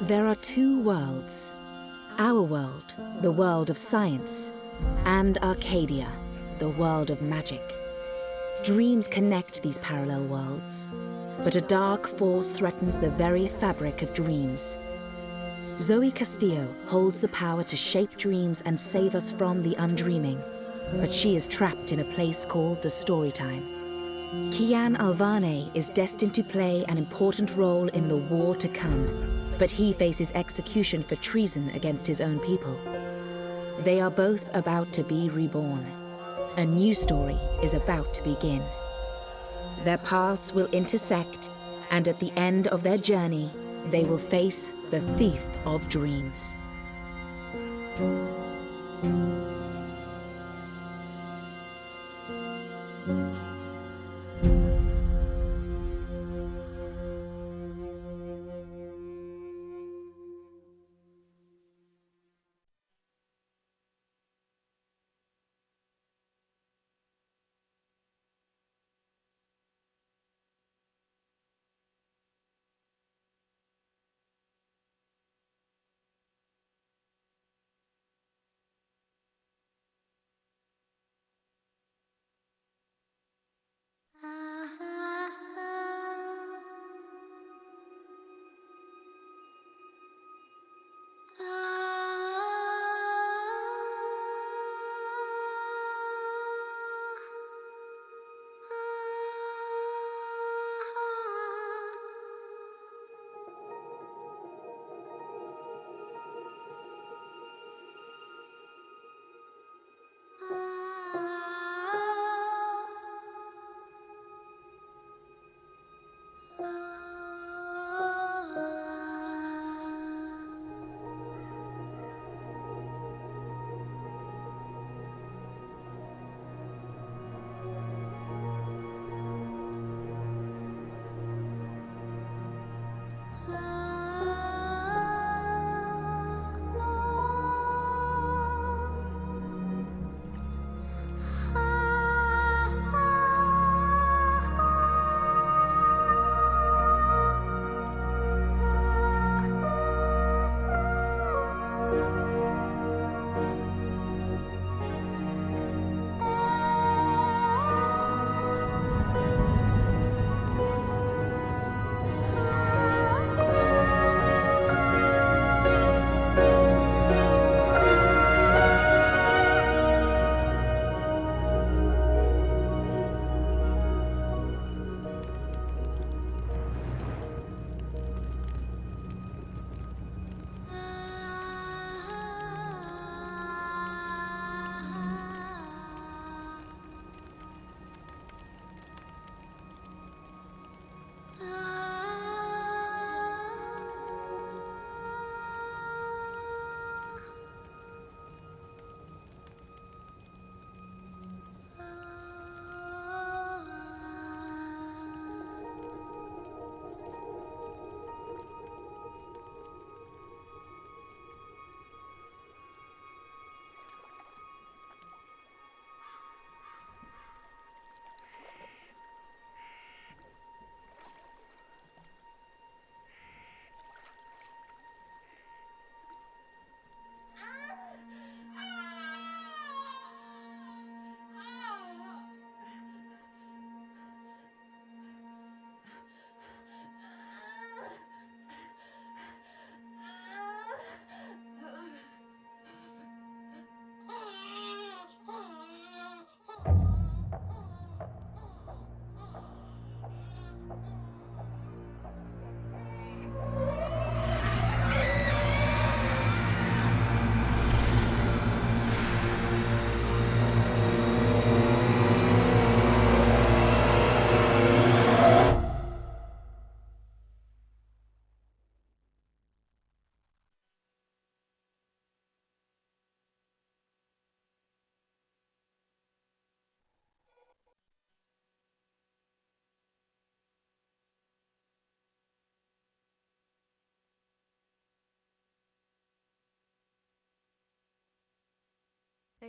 There are two worlds. Our world, the world of science, and Arcadia, the world of magic. Dreams connect these parallel worlds, but a dark force threatens the very fabric of dreams. Zoe Castillo holds the power to shape dreams and save us from the undreaming, but she is trapped in a place called the Storytime. Kian Alvane is destined to play an important role in the war to come, but he faces execution for treason against his own people. They are both about to be reborn. A new story is about to begin. Their paths will intersect, and at the end of their journey, they will face the thief of dreams.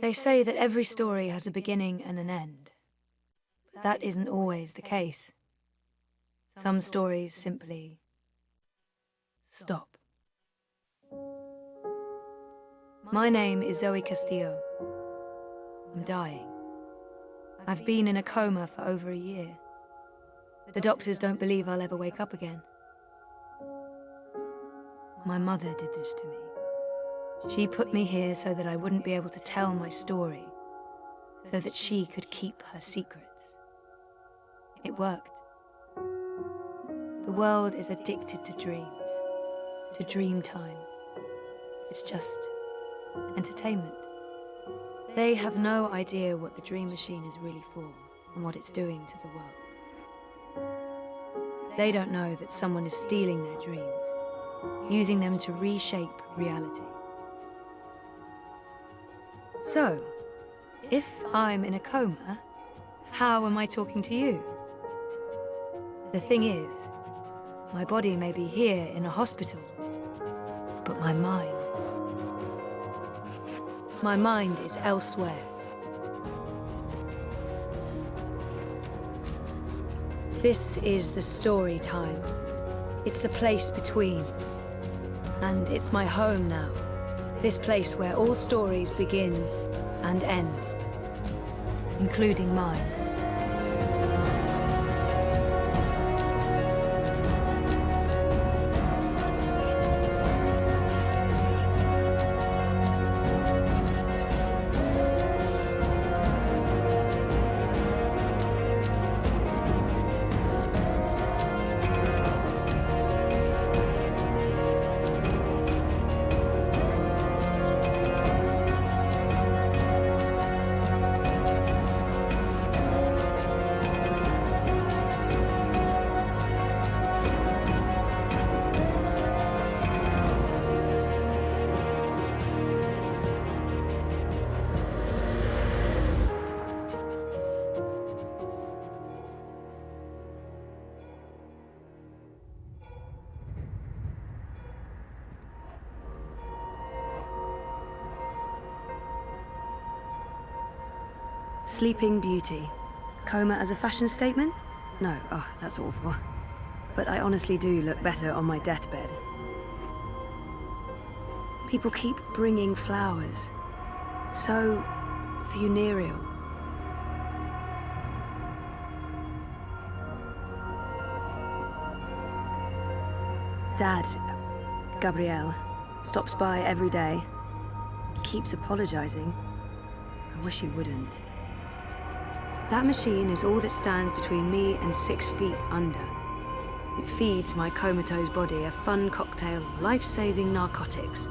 They say that every story has a beginning and an end. that isn't always the case. Some stories simply stop. My name is Zoe Castillo. I'm dying. I've been in a coma for over a year. The doctors don't believe I'll ever wake up again. My mother did this to me. She put me here so that I wouldn't be able to tell my story, so that she could keep her secrets. It worked. The world is addicted to dreams, to dream time. It's just entertainment. They have no idea what the dream machine is really for and what it's doing to the world. They don't know that someone is stealing their dreams, using them to reshape reality. So, if I'm in a coma, how am I talking to you? The thing is, my body may be here in a hospital, but my mind is elsewhere. This is the story time. It's the place between. And it's my home now. This place where all stories begin and end, including mine. Sleeping Beauty. Coma as a fashion statement? No, oh, that's awful. But I honestly do look better on my deathbed. People keep bringing flowers. So funereal. Dad, Gabrielle, stops by every day. He keeps apologizing. I wish he wouldn't. That machine is all that stands between me and 6 feet under. It feeds my comatose body a fun cocktail of life-saving narcotics.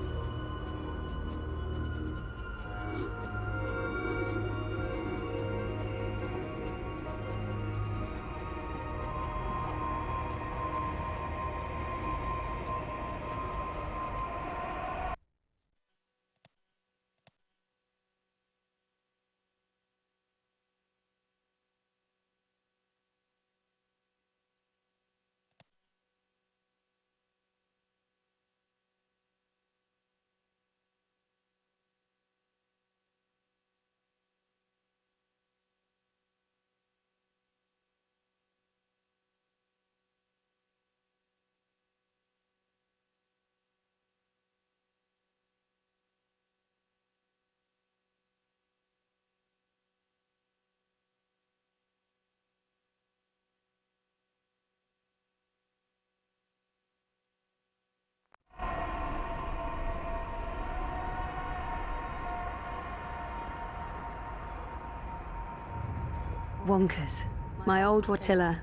Wonkers. My old Watilla.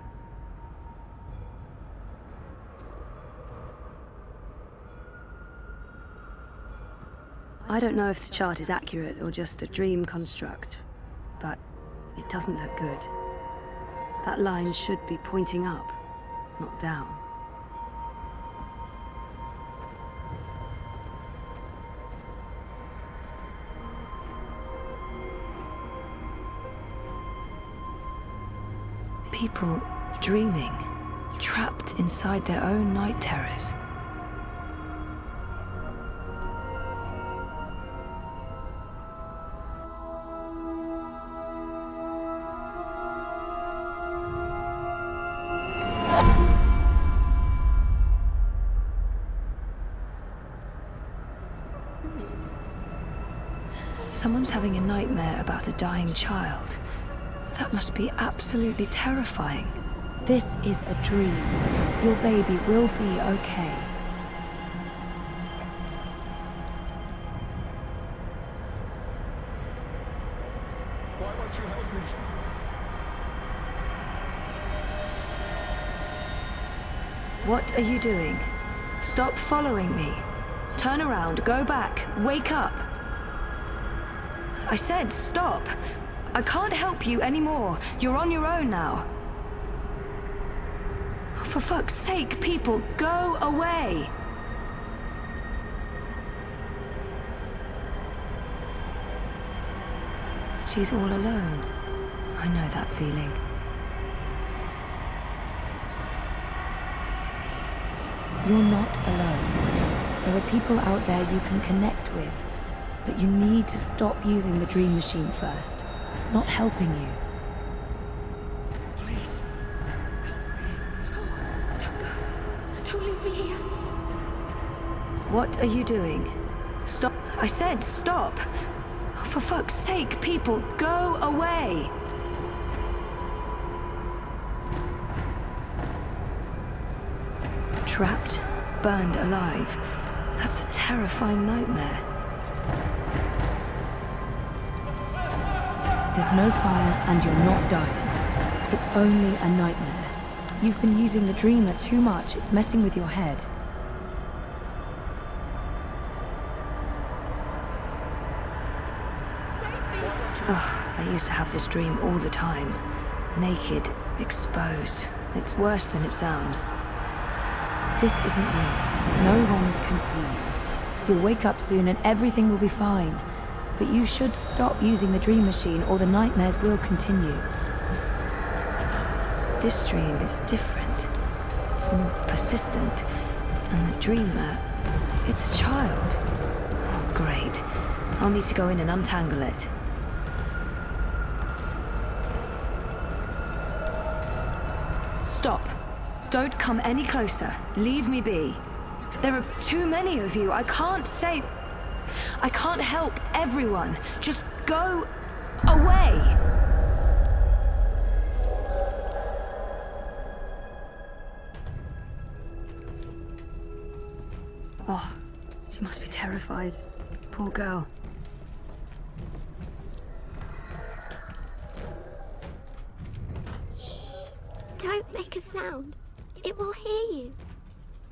I don't know if the chart is accurate or just a dream construct, but it doesn't look good. That line should be pointing up, not down. People dreaming, trapped inside their own night terrors. Someone's having a nightmare about a dying child. That must be absolutely terrifying. This is a dream. Your baby will be okay. Why won't you help me? What are you doing? Stop following me. Turn around, go back, wake up. I said stop. I can't help you anymore. You're on your own now. For fuck's sake, people, go away! She's all alone. I know that feeling. You're not alone. There are people out there you can connect with. But you need to stop using the dream machine first. It's not helping you. Please, Don't go. Don't leave me here. What are you doing? Stop. I said stop. For fuck's sake, people, go away! Trapped, burned alive. That's a terrifying nightmare. There's no fire and you're not dying. It's only a nightmare. You've been using the dreamer too much. It's messing with your head. I used to have this dream all the time. Naked, exposed. It's worse than it sounds. This isn't real. No one can see you. You'll wake up soon and everything will be fine. But you should stop using the dream machine or the nightmares will continue. This dream is different. It's more persistent. And the dreamer, it's a child. Oh, great. I'll need to go in and untangle it. Stop. Don't come any closer. Leave me be. There are too many of you. I can't help everyone. Just go away. Oh, she must be terrified. Poor girl. Don't make a sound. It will hear you.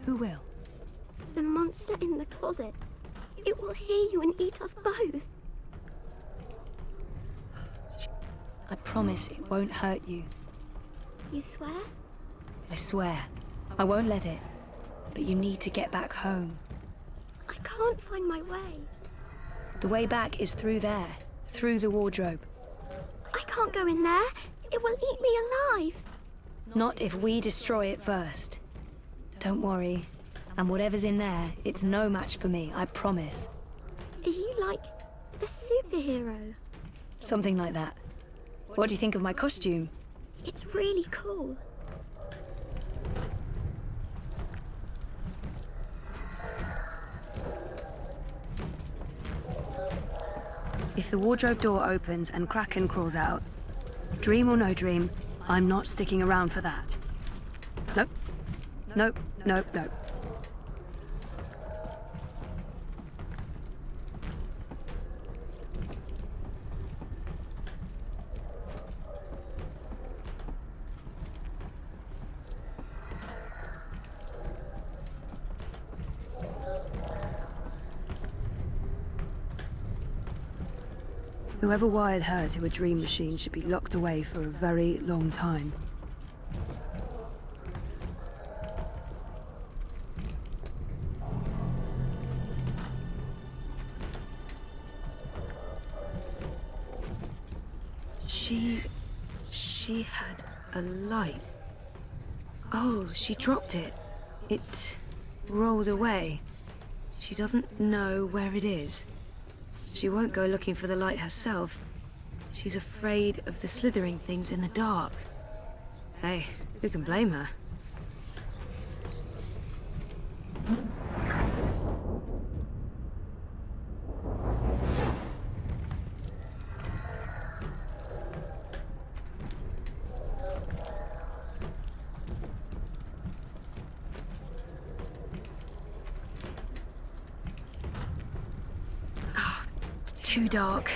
Who will? The monster in the closet. It will hear you and eat us both. I promise it won't hurt you. You swear? I swear. I won't let it. But you need to get back home. I can't find my way. The way back is through there. Through the wardrobe. I can't go in there. It will eat me alive. Not if we destroy it first. Don't worry. And whatever's in there, it's no match for me, I promise. Are you like the superhero? Something like that. What do you think of my costume? It's really cool. If the wardrobe door opens and Kraken crawls out, dream or no dream, I'm not sticking around for that. Nope. Nope, nope, nope. Whoever wired her to a dream machine should be locked away for a very long time. She had a light. Oh, she dropped it. It rolled away. She doesn't know where it is. She won't go looking for the light herself. She's afraid of the slithering things in the dark. Hey, who can blame her? too dark.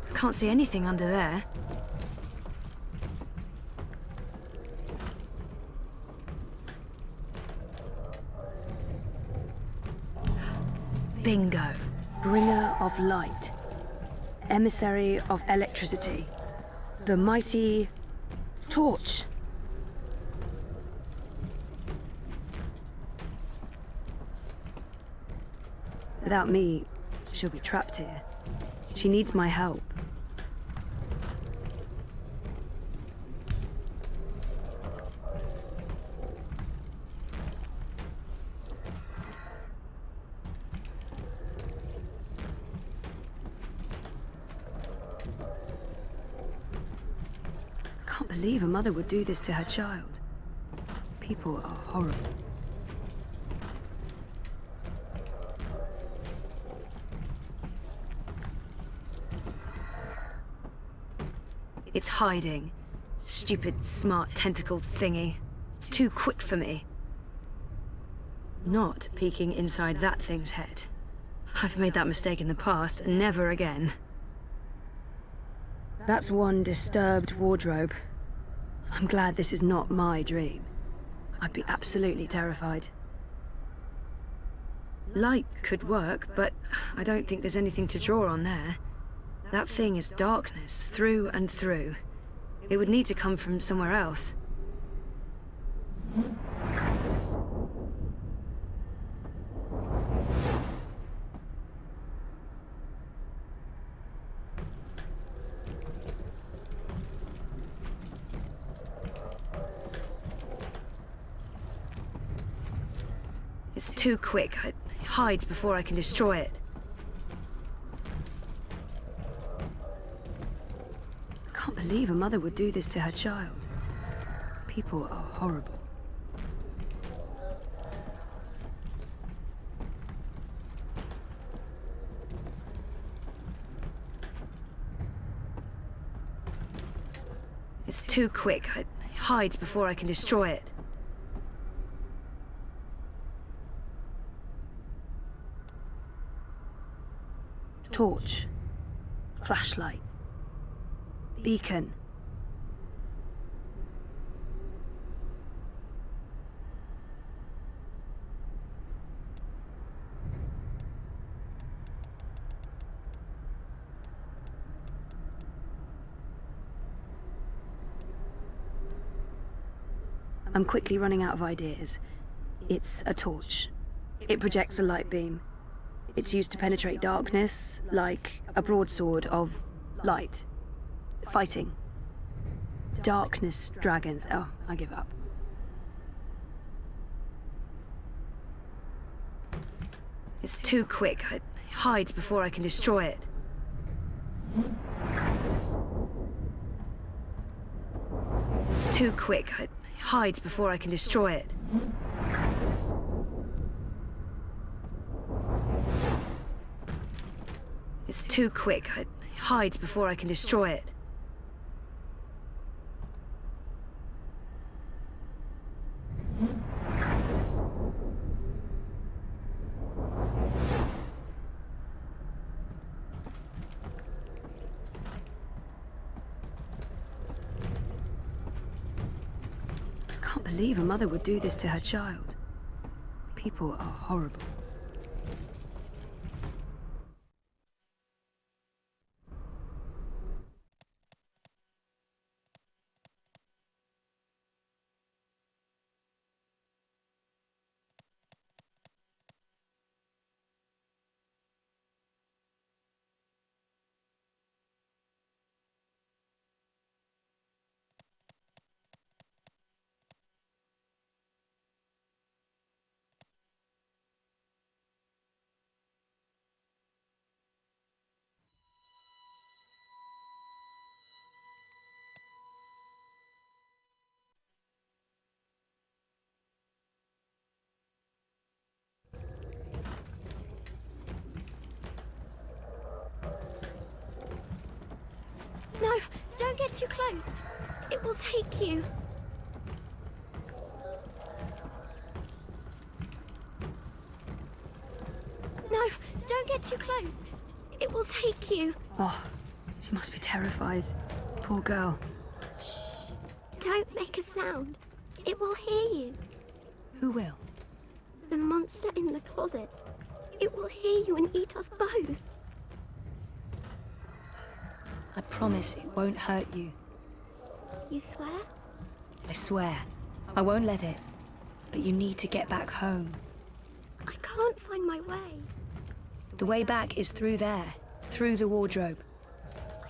I can't see anything under there. Bingo. Bringer of light. Emissary of electricity. The mighty torch. Without me, she'll be trapped here. She needs my help. I can't believe a mother would do this to her child. People are horrible. It's hiding. Stupid, smart, tentacled thingy. It's too quick for me. Not peeking inside that thing's head. I've made that mistake in the past, and never again. That's one disturbed wardrobe. I'm glad this is not my dream. I'd be absolutely terrified. Light could work, but I don't think there's anything to draw on there. That thing is darkness, through and through. It would need to come from somewhere else. It's too quick. It hides before I can destroy it. I can't believe a mother would do this to her child. People are horrible. It's too quick. It hides before I can destroy it. Torch. Flashlight. Beacon. I'm quickly running out of ideas. It's a torch. It projects a light beam. It's used to penetrate darkness, like a broadsword of light. Fighting. Darkness dragons. Oh, I give up. It's too quick. It hides before I can destroy it. It's too quick. It hides before I can destroy it. It's too quick. It hides before I can destroy it. I can't believe a mother would do this to her child. People are horrible. No, don't get too close. It will take you. No, don't get too close. It It will take you. Oh, she must be terrified. Poor girl. Shh. Don't make a sound. It will hear you. Who will? The monster in the closet. It will hear you and eat us both. I promise it won't hurt you. You swear? I swear. I won't let it. But you need to get back home. I can't find my way. The way back is through there. Through the wardrobe.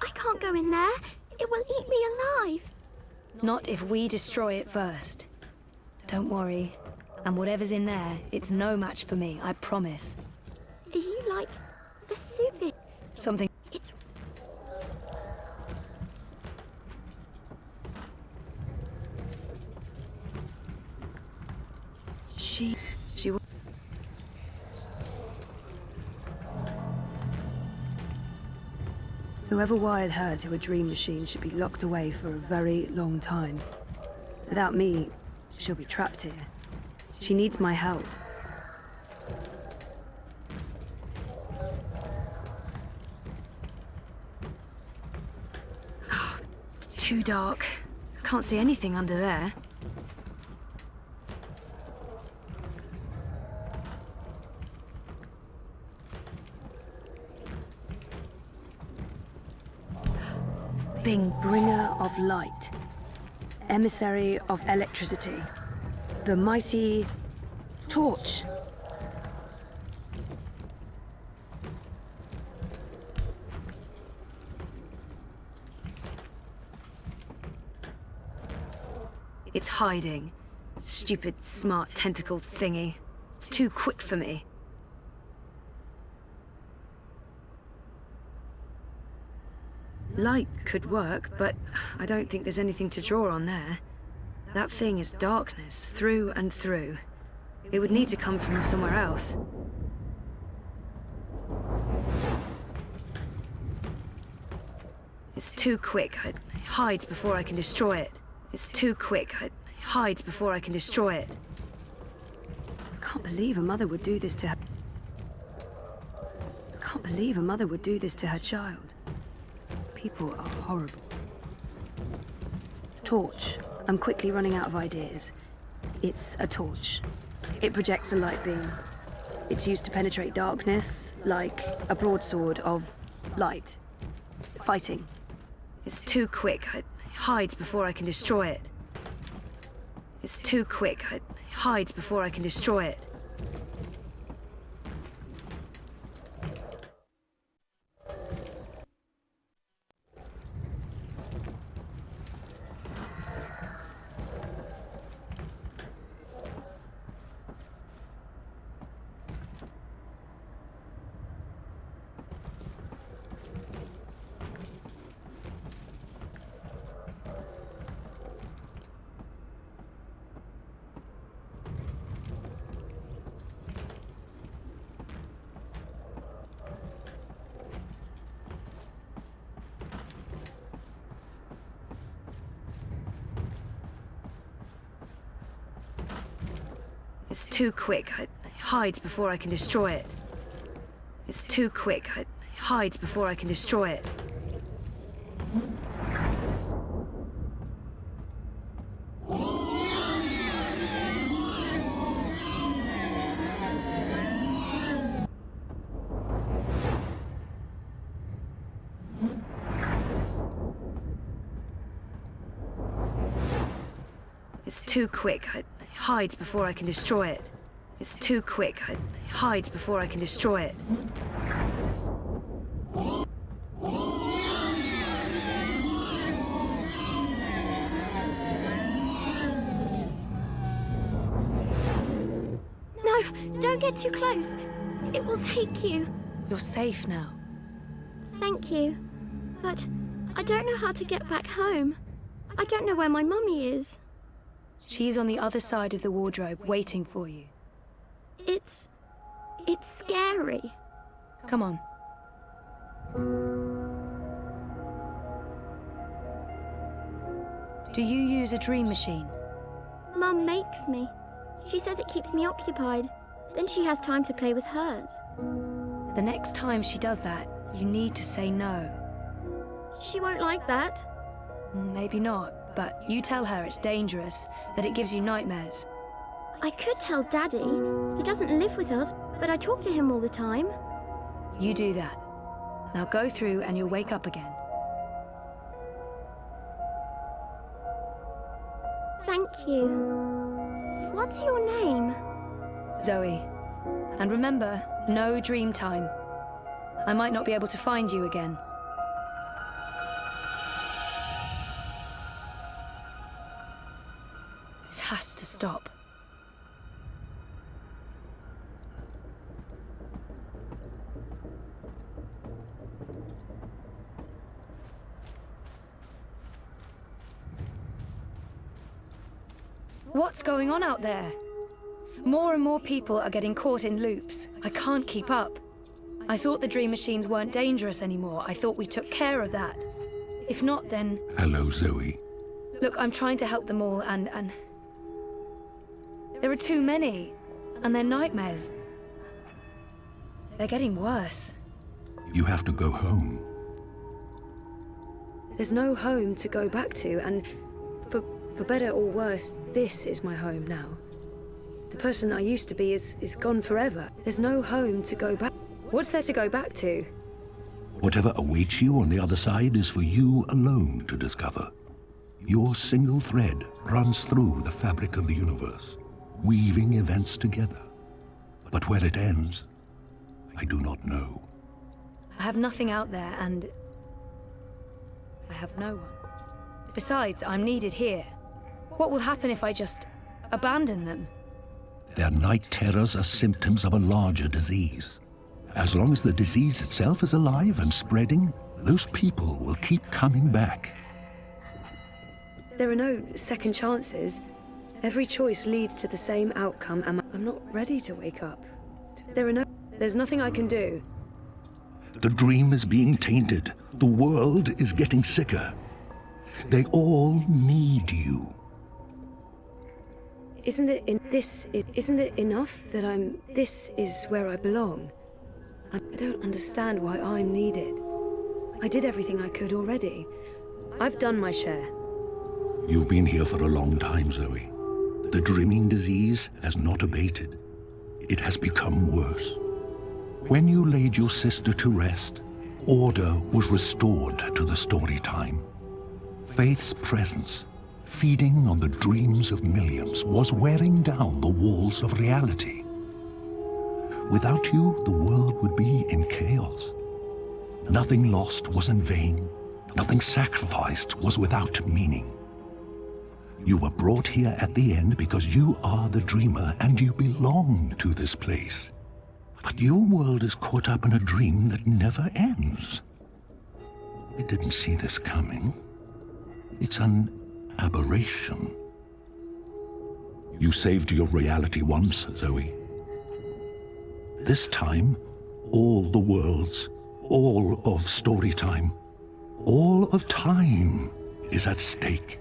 I can't go in there. It will eat me alive. Not if we destroy it first. Don't worry. And whatever's in there, it's no match for me, I promise. Are you like the soup? Something... It's... She... Whoever wired her to a dream machine should be locked away for a very long time. Without me, she'll be trapped here. She needs my help. It's too dark. I can't see anything under there. Being bringer of light, emissary of electricity, the mighty torch. It's hiding. Stupid, smart, tentacled thingy. It's too quick for me. Light could work, but I don't think there's anything to draw on there. That thing is darkness, through and through. It would need to come from somewhere else. It's too quick. I hide before I can destroy it. It's too quick. I hide before I can destroy it. I can't believe a mother would do this to her. I can't believe a mother would do this to her child. People are horrible. Torch. I'm quickly running out of ideas. It's a torch. It projects a light beam. It's used to penetrate darkness, like a broadsword of light. Fighting. It's too quick. I hide before I can destroy it. It's too quick. I hide before I can destroy it. It's too quick. I hide before I can destroy it. It's too quick. I hide before I can destroy it. It's too quick. I hide before I can destroy it. It's too quick. I hide before I can destroy it. No, don't get too close. It will take you. You're safe now. Thank you. But I don't know how to get back home. I don't know where my mummy is. She's on the other side of the wardrobe, waiting for you. It's scary. Come on. Do you use a dream machine? Mum makes me. She says it keeps me occupied. Then she has time to play with hers. The next time she does that, You need to say no. She won't like that. Maybe not, but you tell her it's dangerous, that it gives you nightmares. I could tell Daddy. He doesn't live with us, but I talk to him all the time. You do that. Now go through and you'll wake up again. Thank you. What's your name? Zoe. And remember, no dream time. I might not be able to find you again. This has to stop. What's going on out there? More and more people are getting caught in loops. I can't keep up. I thought the dream machines weren't dangerous anymore. I thought we took care of that. If not, then... Hello, Zoe. Look, I'm trying to help them all, and... There are too many. And they're nightmares. They're getting worse. You have to go home. There's no home to go back to, and... For better or worse, this is my home now. The person I used to be is gone forever. There's no home to go back. What's there to go back to? Whatever awaits you on the other side is for you alone to discover. Your single thread runs through the fabric of the universe, weaving events together. But where it ends, I do not know. I have nothing out there, and... I have no one. Besides, I'm needed here. What will happen if I just abandon them? Their night terrors are symptoms of a larger disease. As long as the disease itself is alive and spreading, those people will keep coming back. There are no second chances. Every choice leads to the same outcome, and I'm not ready to wake up. There's nothing I can do. The dream is being tainted. The world is getting sicker. They all need you. Isn't it enough that this is where I belong? I don't understand why I'm needed. I did everything I could already. I've done my share. You've been here for a long time, Zoe. The dreaming disease has not abated. It has become worse. When you laid your sister to rest, order was restored to the story time. Faith's presence, feeding on the dreams of millions, was wearing down the walls of reality. Without you, the world would be in chaos. Nothing lost was in vain. Nothing sacrificed was without meaning. You were brought here at the end because you are the dreamer and you belong to this place. But your world is caught up in a dream that never ends. I didn't see this coming. It's an aberration. You saved your reality once, Zoe. This time, all the worlds, all of story time, all of time is at stake.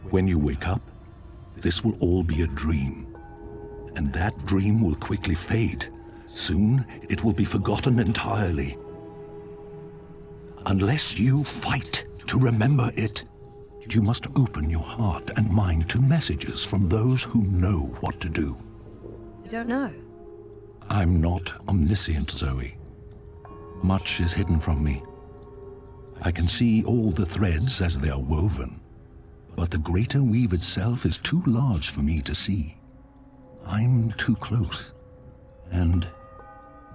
When you wake up, this will all be a dream. And that dream will quickly fade. Soon, it will be forgotten entirely. Unless you fight to remember it, you must open your heart and mind to messages from those who know what to do. You don't know? I'm not omniscient, Zoe. Much is hidden from me. I can see all the threads as they are woven, but the greater weave itself is too large for me to see. I'm too close, and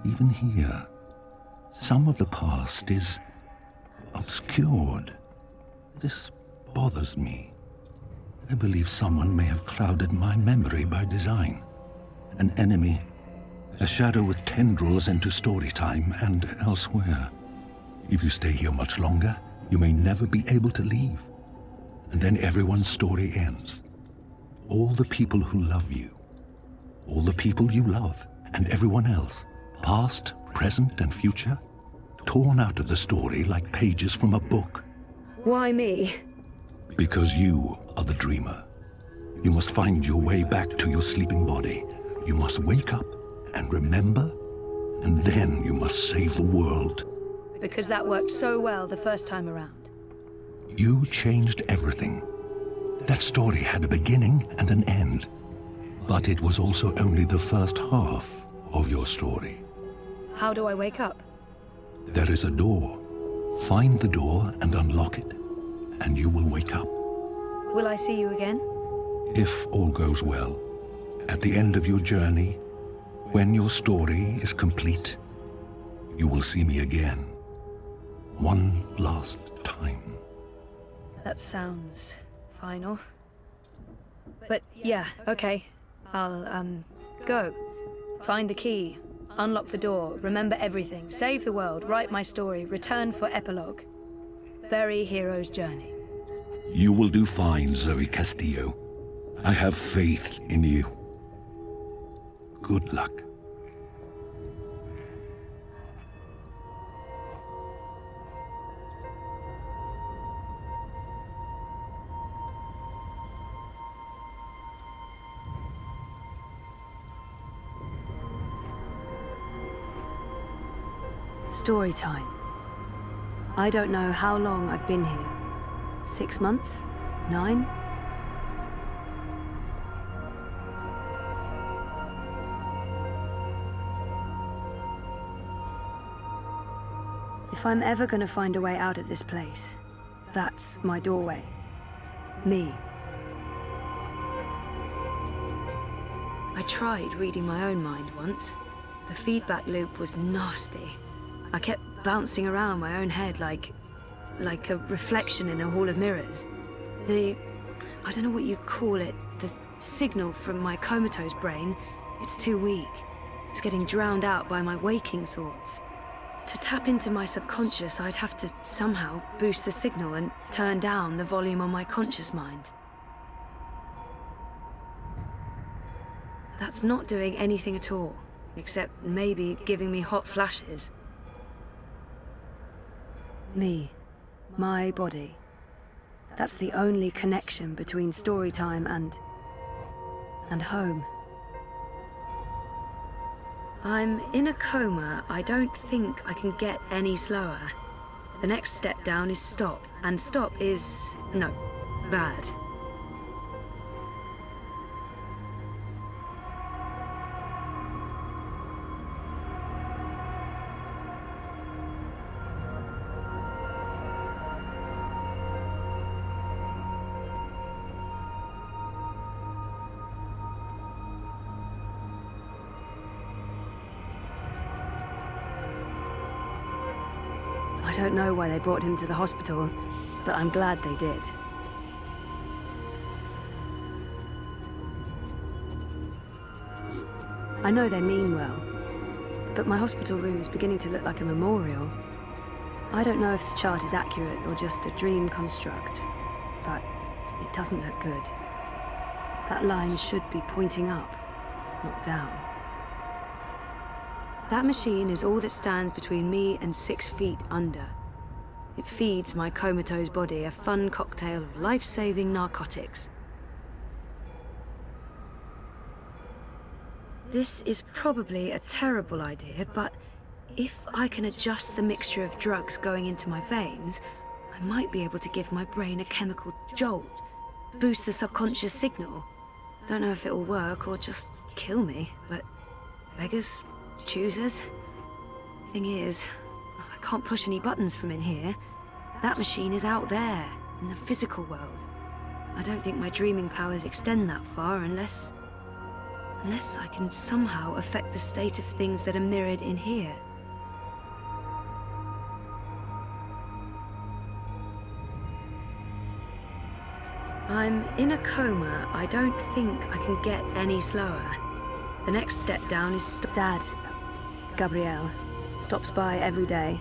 even here, some of the past is obscured. This bothers me. I believe someone may have clouded my memory by design. An enemy, a shadow with tendrils into story time and elsewhere. If you stay here much longer, you may never be able to leave. And then everyone's story ends. All the people who love you, all the people you love, and everyone else, past, present, and future, torn out of the story like pages from a book. Why me? Because you are the dreamer. You must find your way back to your sleeping body. You must wake up and remember, and then you must save the world. because that worked so well the first time around. You changed everything. That story had a beginning and an end. But it was also only the first half of your story. How do I wake up? There is a door. Find the door and unlock it, and you will wake up. Will I see you again? If all goes well, at the end of your journey, when your story is complete, you will see me again. One last time. That sounds final. But yeah, okay. I'll, go. Find the key. Unlock the door. Remember everything. Save the world. Write my story. Return for epilogue. Bury hero's journey. You will do fine, Zoe Castillo. I have faith in you. Good luck. Story time. I don't know how long I've been here. 6 months? 9? If I'm ever gonna find a way out of this place, that's my doorway. Me. I tried reading my own mind once. The feedback loop was nasty. I kept bouncing around my own head like a reflection in a hall of mirrors. I don't know what you'd call it, the signal from my comatose brain, it's too weak. It's getting drowned out by my waking thoughts. To tap into my subconscious, I'd have to somehow boost the signal and turn down the volume on my conscious mind. That's not doing anything at all, except maybe giving me hot flashes. Me. My body. That's the only connection between story time and home. I'm in a coma. I don't think I can get any slower. The next step down is stop, and stop is, no, bad. I don't know why they brought him to the hospital, but I'm glad they did. I know they mean well, but my hospital room is beginning to look like a memorial. I don't know if the chart is accurate or just a dream construct, but it doesn't look good. That line should be pointing up, not down. That machine is all that stands between me and 6 feet under. It feeds my comatose body a fun cocktail of life-saving narcotics. This is probably a terrible idea, but if I can adjust the mixture of drugs going into my veins, I might be able to give my brain a chemical jolt, boost the subconscious signal. Don't know if it'll work or just kill me, but beggars, choosers. Thing is, I can't push any buttons from in here. That machine is out there, in the physical world. I don't think my dreaming powers extend that far unless I can somehow affect the state of things that are mirrored in here. I'm in a coma. I don't think I can get any slower. The next step down is Dad, Gabrielle, stops by every day.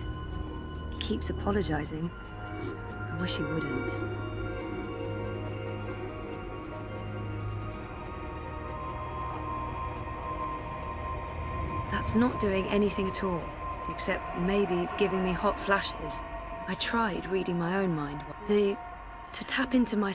He keeps apologizing. I wish he wouldn't. That's not doing anything at all, except maybe giving me hot flashes. I tried reading my own mind. To tap into my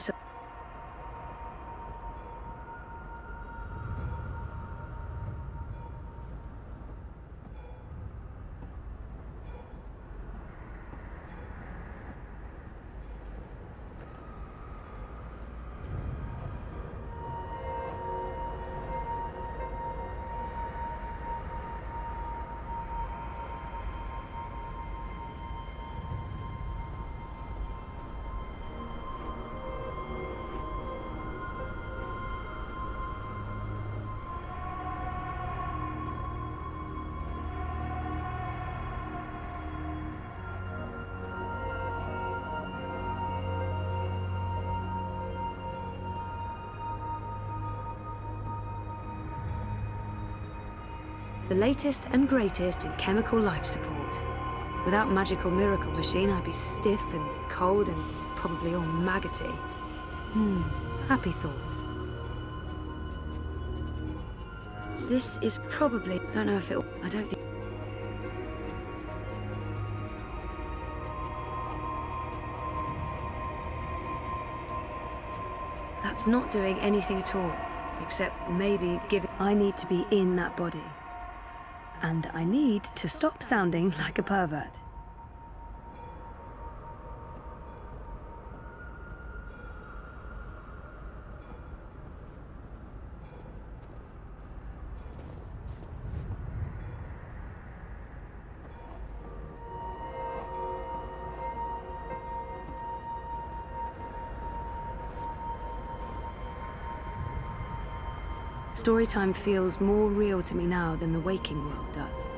The latest and greatest in chemical life support. Without magical miracle machine, I'd be stiff and cold and probably all maggoty. Happy thoughts. This is probably... Don't know if it'll... I don't think... That's not doing anything at all, except maybe giving... I need to be in that body. And I need to stop sounding like a pervert. Storytime feels more real to me now than the waking world does.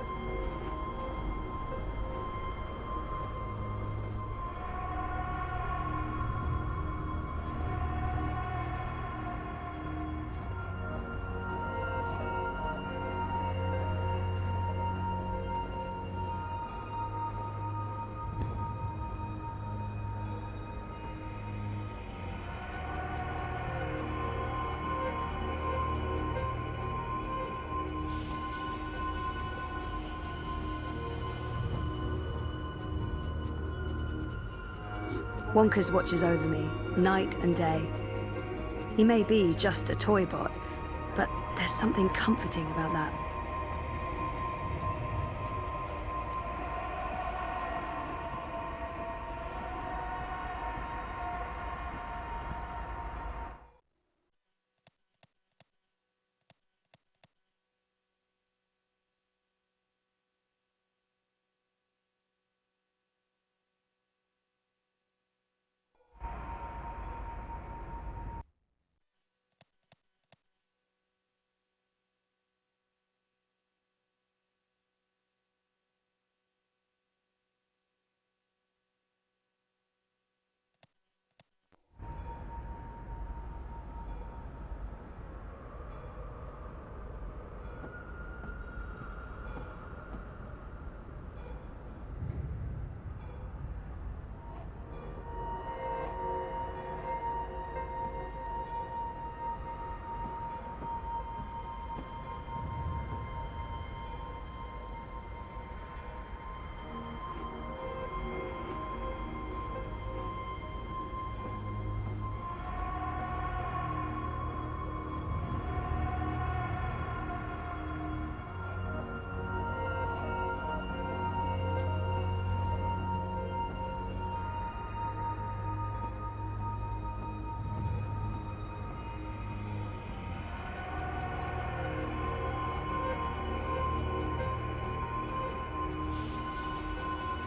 Wonkers watches over me, night and day. He may be just a toy bot, but there's something comforting about that.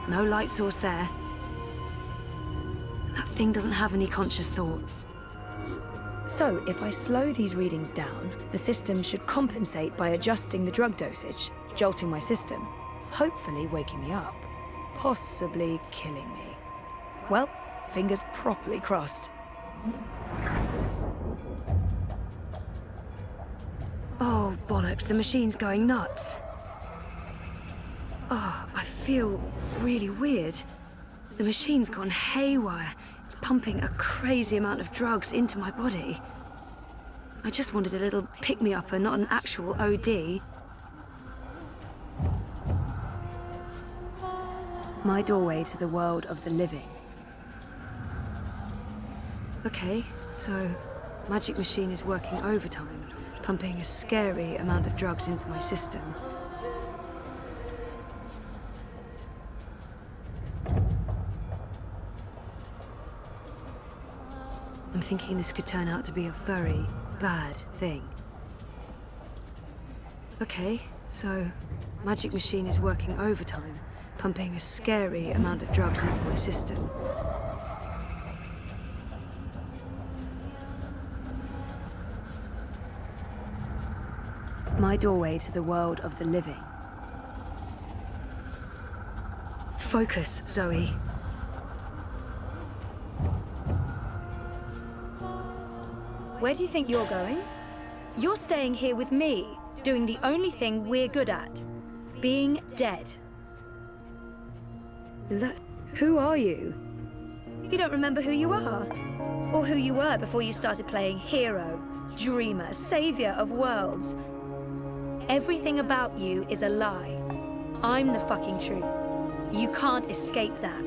No light source there. That thing doesn't have any conscious thoughts. So, if I slow these readings down, the system should compensate by adjusting the drug dosage, jolting my system, hopefully waking me up, possibly killing me. Well, fingers properly crossed. Oh, bollocks, the machine's going nuts. Oh, I feel really weird. The machine's gone haywire. It's pumping a crazy amount of drugs into my body. I just wanted a little pick-me-upper, not an actual OD. My doorway to the world of the living. Okay, so magic machine is working overtime, pumping a scary amount of drugs into my system. I'm thinking this could turn out to be a very bad thing. Okay, so magic machine is working overtime, pumping a scary amount of drugs into my system. My doorway to the world of the living. Focus, Zoe. Where do you think you're going? You're staying here with me. doing the only thing we're good at, being dead. Is that... Who are you? You don't remember who you are? Or who you were before you started playing hero, dreamer, savior of worlds? Everything about you is a lie. I'm the fucking truth. You can't escape that.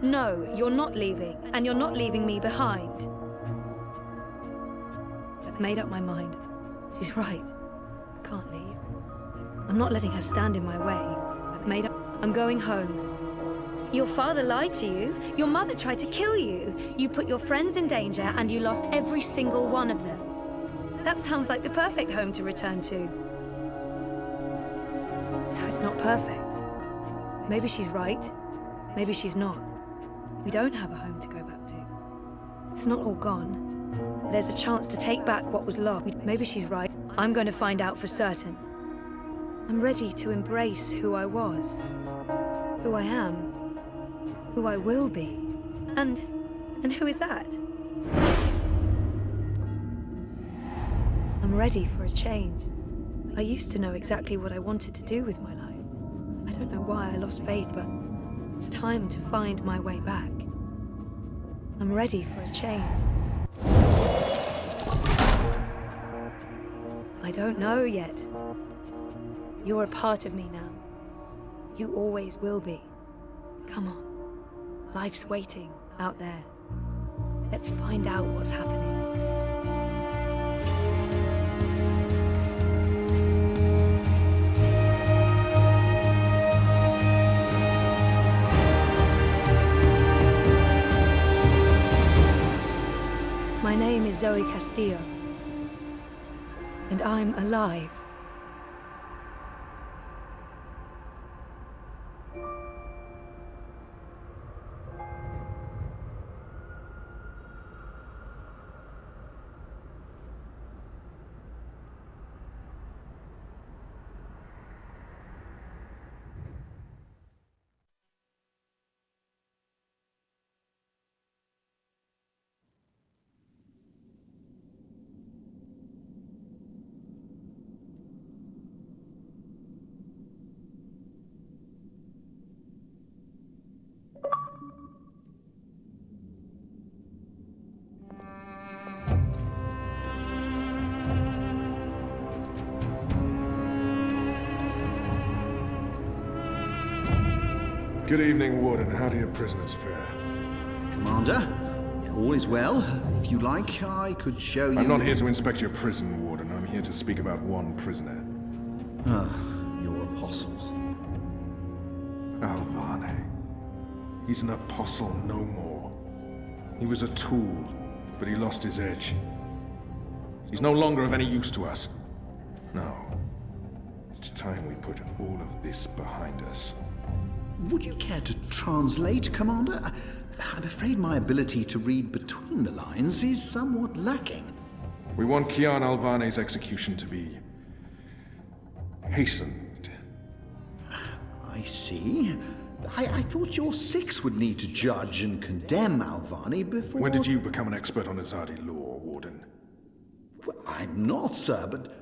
No, you're not leaving, and you're not leaving me behind. I've made up my mind. She's right. I can't leave. I'm not letting her stand in my way. I've made up... I'm going home. Your father lied to you. Your mother tried to kill you. You put your friends in danger, and you lost every single one of them. That sounds like the perfect home to return to. So it's not perfect. Maybe she's right. Maybe she's not. We don't have a home to go back to. It's not all gone. There's a chance to take back what was lost. Maybe she's right. I'm going to find out for certain. I'm ready to embrace who I was, who I am, who I will be. And who is that? I'm ready for a change. I used to know exactly what I wanted to do with my life. I don't know why I lost faith, but it's time to find my way back. I'm ready for a change. I don't know yet. You're a part of me now. You always will be. Come on. Life's waiting out there. Let's find out what's happening. My name is Zoe Castillo, and I'm alive. Good evening, Warden. How do your prisoners fare? Commander, all is well. If you like, I could show you... I'm not here to inspect your prison, Warden. I'm here to speak about one prisoner. Ah, your apostle. Alvane. He's an apostle no more. He was a tool, but he lost his edge. He's no longer of any use to us. No. It's time we put all of this behind us. Would you care to translate, Commander? I'm afraid my ability to read between the lines is somewhat lacking. We want Kian Alvane's execution to be... hastened. I see. I thought your six would need to judge and condemn Alvane before... When did you become an expert on Azadi law, Warden? Well, I'm not, sir, but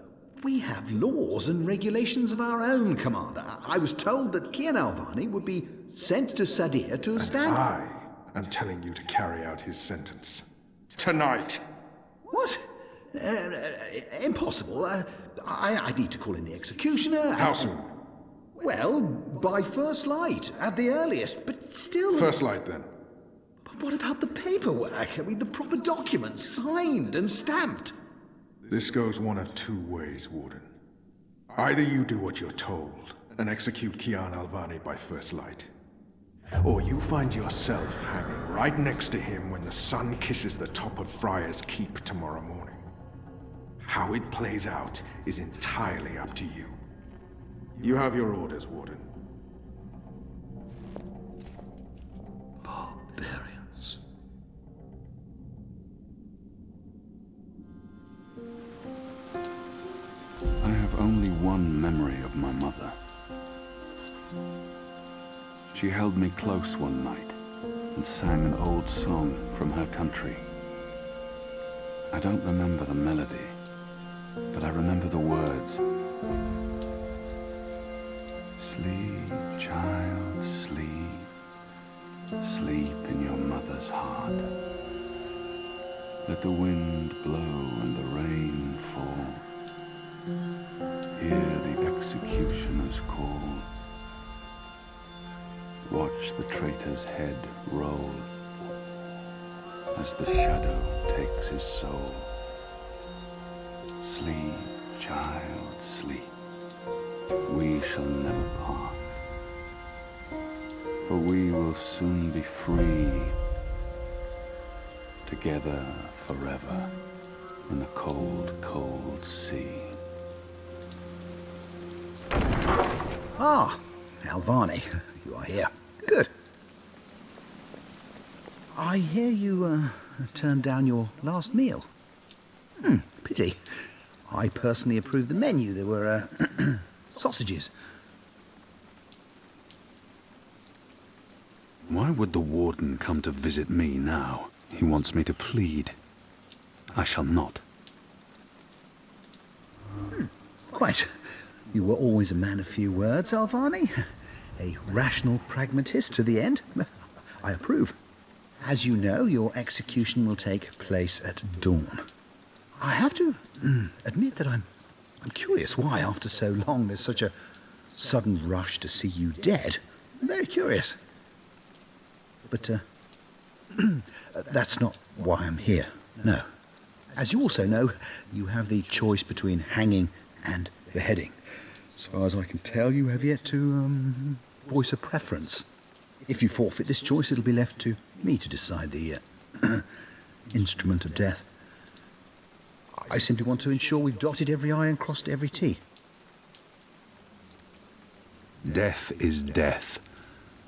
we have laws and regulations of our own, Commander. I was told that Kian Alvane would be sent to Sadir to stand... I am telling you to carry out his sentence. Tonight! What? Impossible. I need to call in the executioner. How soon? Well, by first light, at the earliest, but still... First light, then. But what about the paperwork? I mean, the proper documents, signed and stamped. This goes one of two ways, Warden. Either you do what you're told and execute Kian Alvane by first light, or you find yourself hanging right next to him when the sun kisses the top of Friar's Keep tomorrow morning. How it plays out is entirely up to you. You have your orders, Warden. Barbarians. I have only one memory of my mother. She held me close one night and sang an old song from her country. I don't remember the melody, but I remember the words. Sleep, child, sleep. Sleep in your mother's heart. Let the wind blow and the rain fall. Hear the executioner's call. Watch the traitor's head roll as the shadow takes his soul. Sleep, child, sleep. We shall never part, for we will soon be free, together forever in the cold, cold sea. Ah, Alvani, you are here. Good. I hear you turned down your last meal. Pity. I personally approved the menu. There were sausages. Why would the warden come to visit me now? He wants me to plead. I shall not. Quite. You were always a man of few words, Alvani. A rational pragmatist to the end. I approve. As you know, your execution will take place at dawn. I have to admit that I'm curious why, after so long, there's such a sudden rush to see you dead. I'm very curious. But, that's not why I'm here. No. As you also know, you have the choice between hanging and beheading. As far as I can tell, you have yet to, voice a preference. If you forfeit this choice, it'll be left to me to decide the, instrument of death. I simply want to ensure we've dotted every I and crossed every T. Death is death,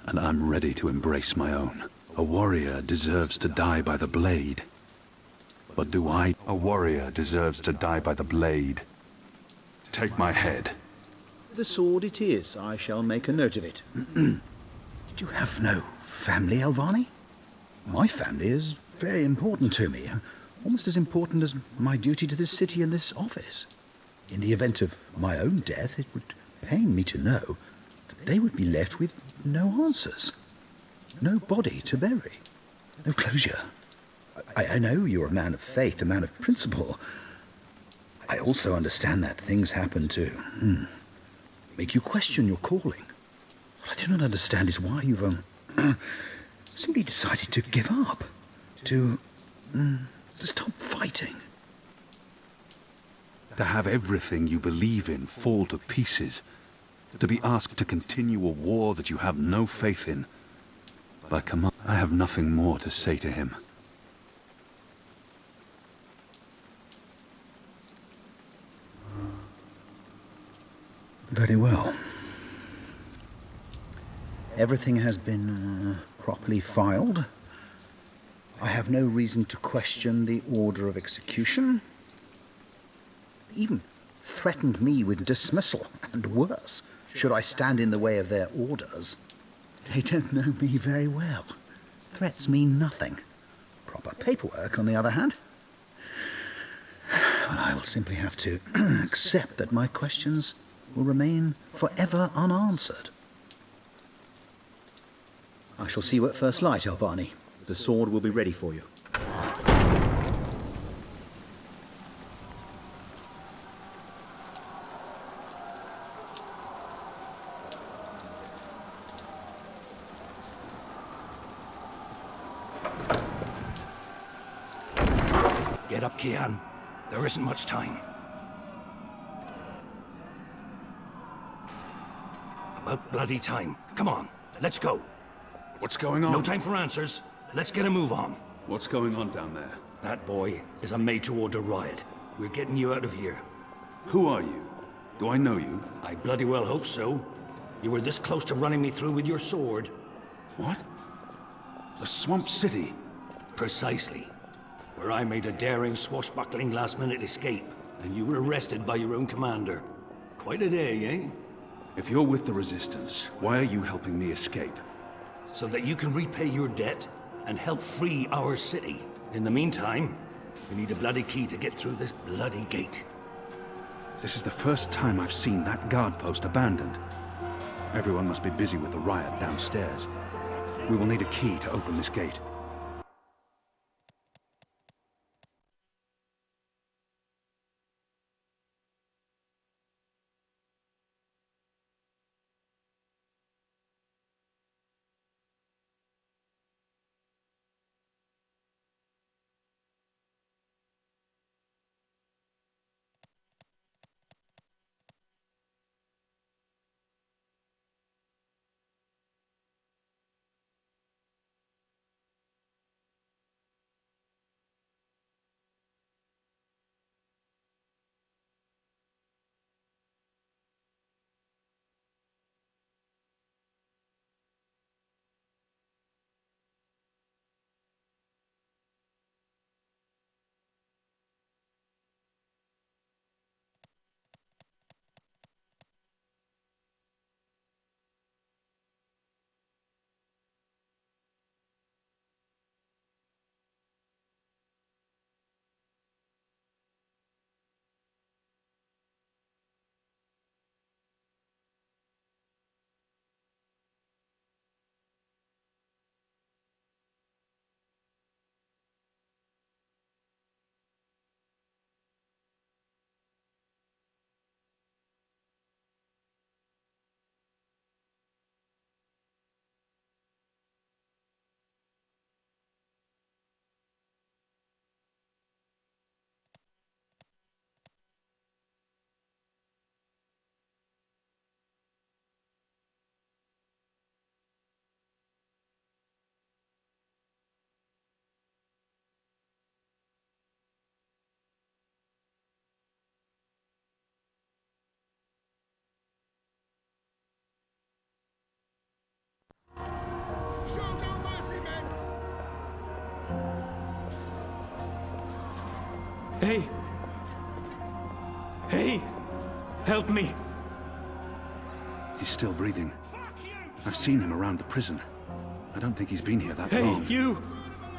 and I'm ready to embrace my own. A warrior deserves to die by the blade. But do I? A warrior deserves to die by the blade. Take my head. The sword it is. I shall make a note of it. Did you have no family, Alvani? My family is very important to me. Almost as important as my duty to this city and this office. In the event of my own death, it would pain me to know that they would be left with no answers. No body to bury. No closure. I know you're a man of faith, a man of principle. I also understand that things happen to make you question your calling. What I do not understand is why you've simply decided to give up. To stop fighting. To have everything you believe in fall to pieces. To be asked to continue a war that you have no faith in. By command, I have nothing more to say to him. Very well. Everything has been properly filed. I have no reason to question the order of execution. Even threatened me with dismissal, and worse, should I stand in the way of their orders. They don't know me very well. Threats mean nothing. Proper paperwork, on the other hand. Well, I will simply have to accept that my questions will remain forever unanswered. I shall see you at first light, Alvani. The sword will be ready for you. Get up, Kian. There isn't much time. About bloody time. Come on, let's go. What's going on? No time for answers. Let's get a move on. What's going on down there? That boy is a made-to-order riot. We're getting you out of here. Who are you? Do I know you? I bloody well hope so. You were this close to running me through with your sword. What? The Swamp City? Precisely. Where I made a daring, swashbuckling last-minute escape, and you were arrested by your own commander. Quite a day, eh? If you're with the Resistance, why are you helping me escape? so that you can repay your debt and help free our city. In the meantime, we need a bloody key to get through this bloody gate. This is the first time I've seen that guard post abandoned. Everyone must be busy with the riot downstairs. We will need a key to open this gate. Hey! Hey! Help me! He's still breathing. I've seen him around the prison. I don't think he's been here that Hey, long. you!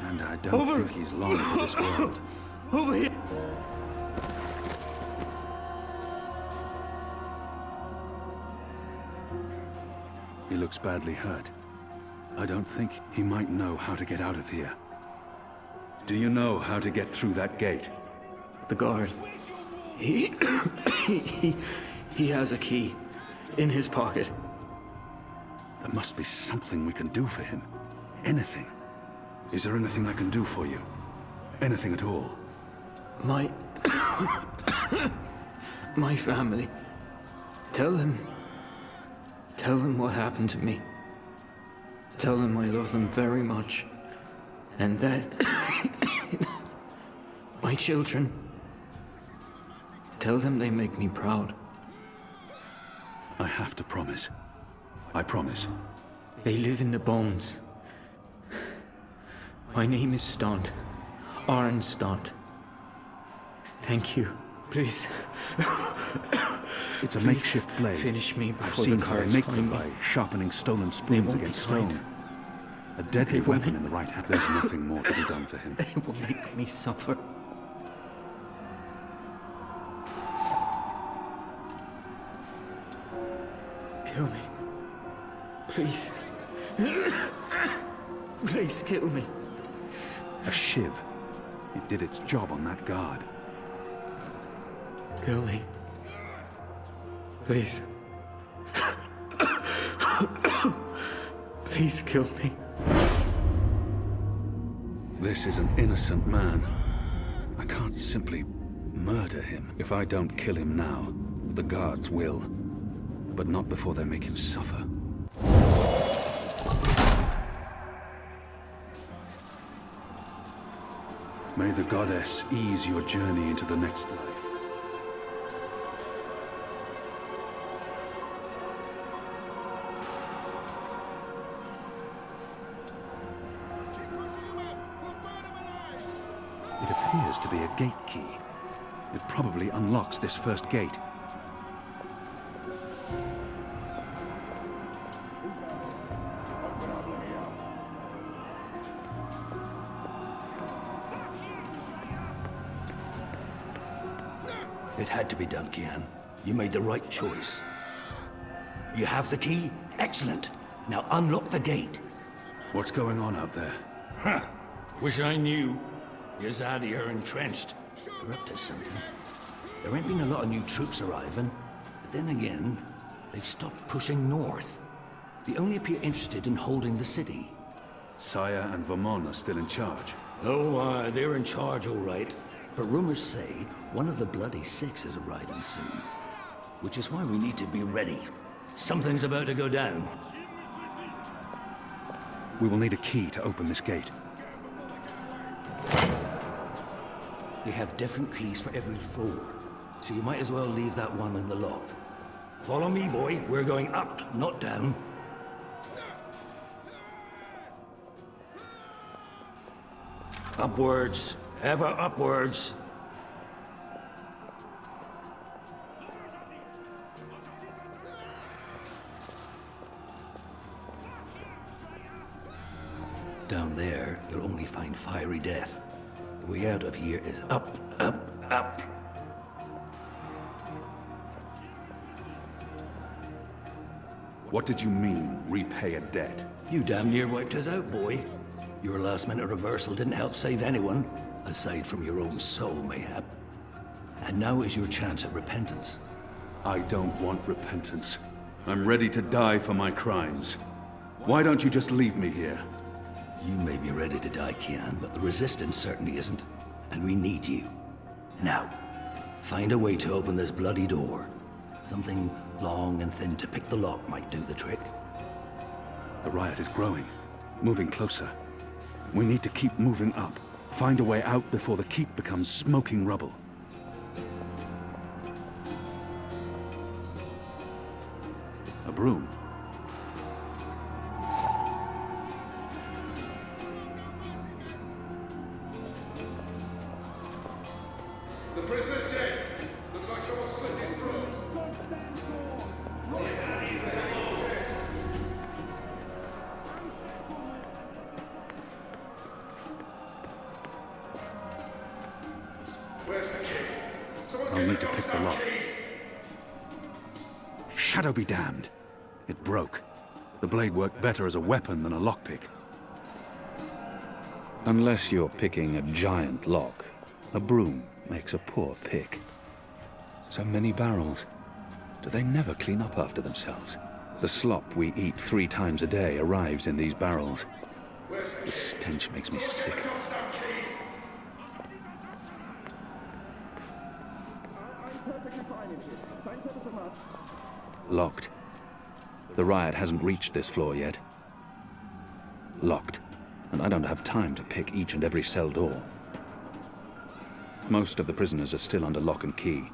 And I don't think he's long for this world. Over here! He looks badly hurt. I don't think he might know how to get out of here. Do you know how to get through that gate? The guard. He has a key in his pocket. There must be something we can do for him. Anything. Is there anything I can do for you? Anything at all? My family. Tell them what happened to me. Tell them I love them very much. And that my children. Tell them they make me proud. I have to promise. I promise. They live in the bones. My name is Stunt. Arn Stunt. Thank you. Please. It's a makeshift blade. Finish me I've before seen the how they guards make find them me. by sharpening stolen spoons won't be against kind. stone. A deadly They won't weapon be- in the right hand. There's nothing more to be done for him. They will make me suffer. Kill me. Please. Please kill me. A shiv. It did its job on that guard. Kill me. Please. Please kill me. This is an innocent man. I can't simply murder him. If I don't kill him now, the guards will. But not before they make him suffer. May the goddess ease your journey into the next life. It appears to be a gate key. It probably unlocks this first gate. It had to be done, Kian. You made the right choice. You have the key? Excellent. Now unlock the gate. What's going on out there? Huh. Wish I knew. Yazadi are entrenched. They're up to something. There ain't been a lot of new troops arriving. But then again, they've stopped pushing north. They only appear interested in holding the city. Saya and Vermont are still in charge. Oh, they're in charge, all right. But rumors say one of the Bloody Six is arriving soon. Which is why we need to be ready. Something's about to go down. We will need a key to open this gate. They have different keys for every floor. So you might as well leave that one in the lock. Follow me, boy. We're going up, not down. Upwards. Ever upwards. Down there, you'll only find fiery death. The way out of here is up, up, up. What did you mean, repay a debt? You damn near wiped us out, boy. Your last-minute reversal didn't help save anyone, aside from your own soul, mayhap. And now is your chance at repentance. I don't want repentance. I'm ready to die for my crimes. Why don't you just leave me here? You may be ready to die, Kian, but the Resistance certainly isn't. And we need you. Now, find a way to open this bloody door. Something long and thin to pick the lock might do the trick. The riot is growing, moving closer. We need to keep moving up. Find a way out before the keep becomes smoking rubble. A broom. The prisoner's dead. Looks like someone slit his throat. Where's the key? I'll need to pick the lock. Shadow be damned. It broke. The blade worked better as a weapon than a lockpick. Unless you're picking a giant lock, a broom makes a poor pick. So many barrels. Do they never clean up after themselves? The slop we eat 3 times a day arrives in these barrels. The stench makes me sick. Locked. The riot hasn't reached this floor yet. Locked. And I don't have time to pick each and every cell door. Most of the prisoners are still under lock and key.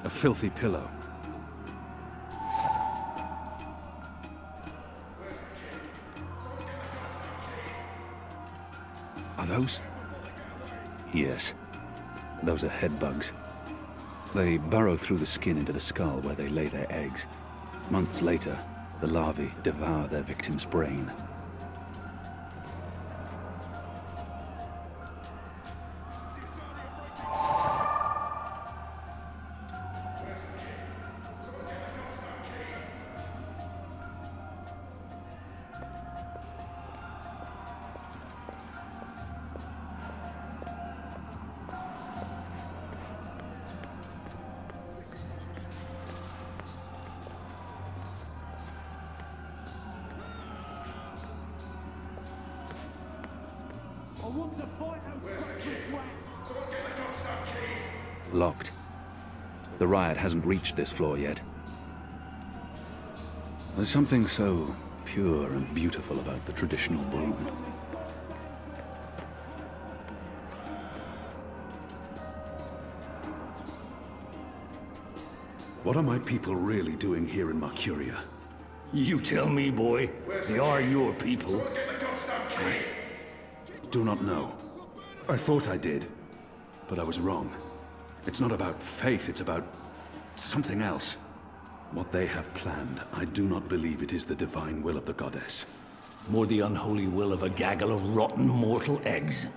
A filthy pillow. Are those? Yes. Those are head bugs. They burrow through the skin into the skull where they lay their eggs. Months later, the larvae devour their victim's brain. Locked. The riot hasn't reached this floor yet. There's something so pure and beautiful about the traditional broom. What are my people really doing here in Mercuria? You tell me, boy. They are your people. I do not know. I thought I did, but I was wrong. It's not about faith, it's about something else. What they have planned, I do not believe it is the divine will of the goddess. More the unholy will of a gaggle of rotten mortal eggs.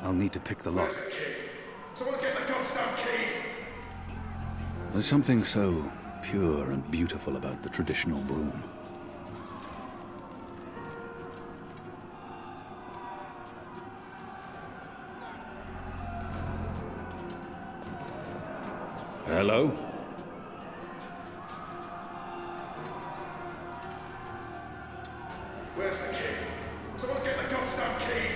I'll need to pick the lock. Someone get the goddamn keys! There's something so pure and beautiful about the traditional broom. Hello? Where's the key? Someone get the goddamn keys!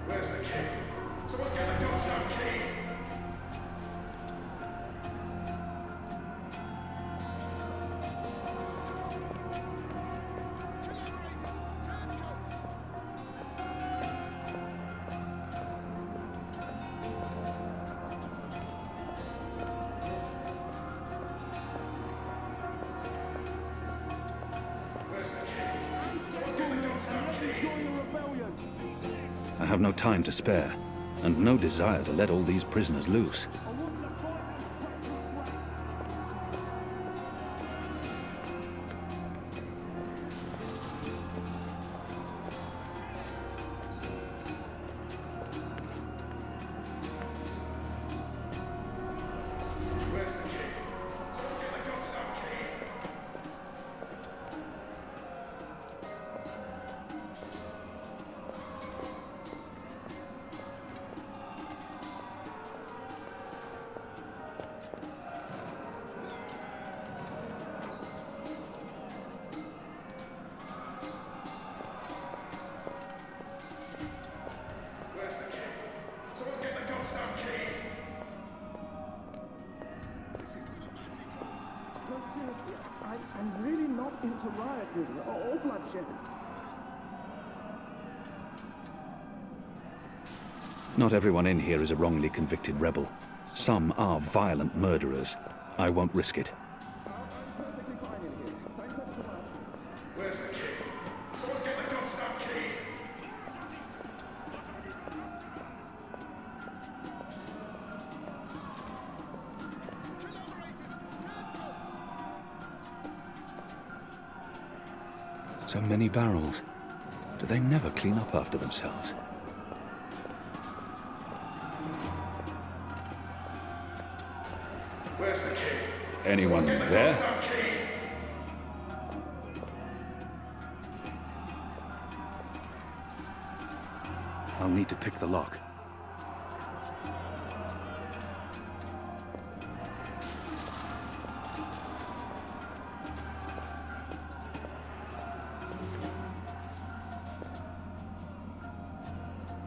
Where's the key? Someone get the goddamn keys! I have no time to spare, and no desire to let all these prisoners loose. I'm really not into rioting or bloodshed. Not everyone in here is a wrongly convicted rebel. Some are violent murderers. I won't risk it. Where's the key? Someone get the goddamn keys! So many barrels. Do they never clean up after themselves? Where's the key? Anyone Get the there? goddamn keys! I'll need to pick the lock.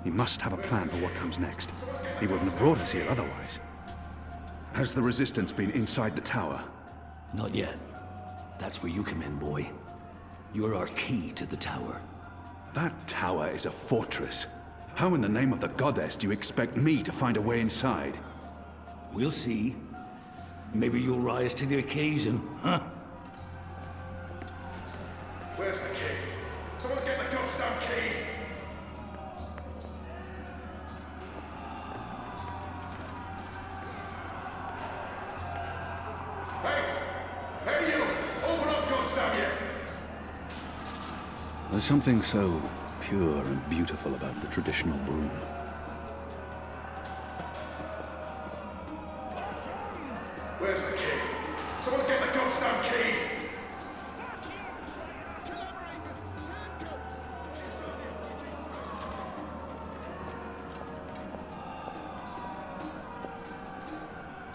He must have a plan for what comes next. He wouldn't have brought us here otherwise. Has the resistance been inside the tower? Not yet. That's where you come in, boy. You're our key to the tower. That tower is a fortress. How in the name of the goddess do you expect me to find a way inside? We'll see. Maybe you'll rise to the occasion, huh? Where's the key? Someone get the goddamn keys! Hey you! Open up, goddamn you! There's something so pure and beautiful about the traditional broom. Where's the key? Someone get the goddamn keys!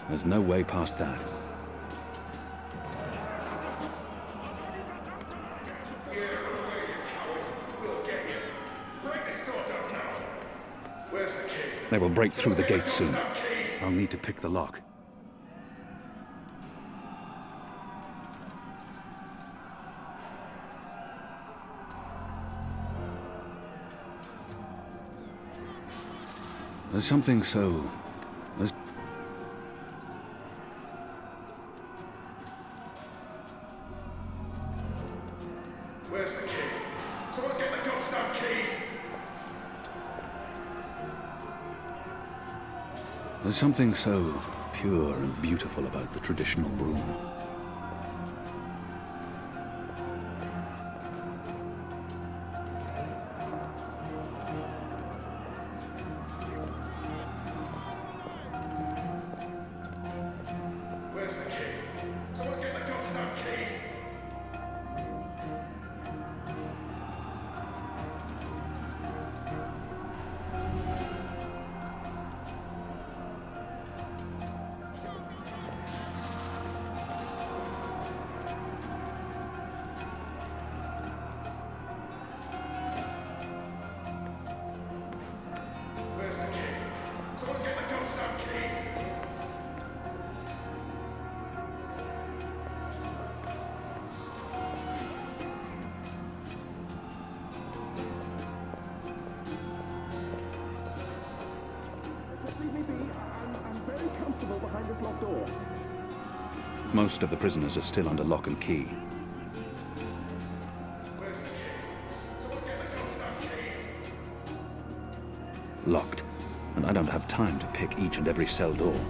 There's no way past that. Get away, you coward! We'll get you. Break this They will break through the gate soon. I'll need to pick the lock. There's something so... Where's the key? Someone get the goddamn keys! There's something so pure and beautiful about the traditional broom. Where's the key? Someone get the goddamn keys! Where's the key? Someone get the goddamn keys! Just leave me be. I'm very comfortable behind this locked door. Most of the prisoners are still under lock and key. Where's the key? Someone get the goddamn keys! Locked. And I don't have time to pick each and every cell door. No,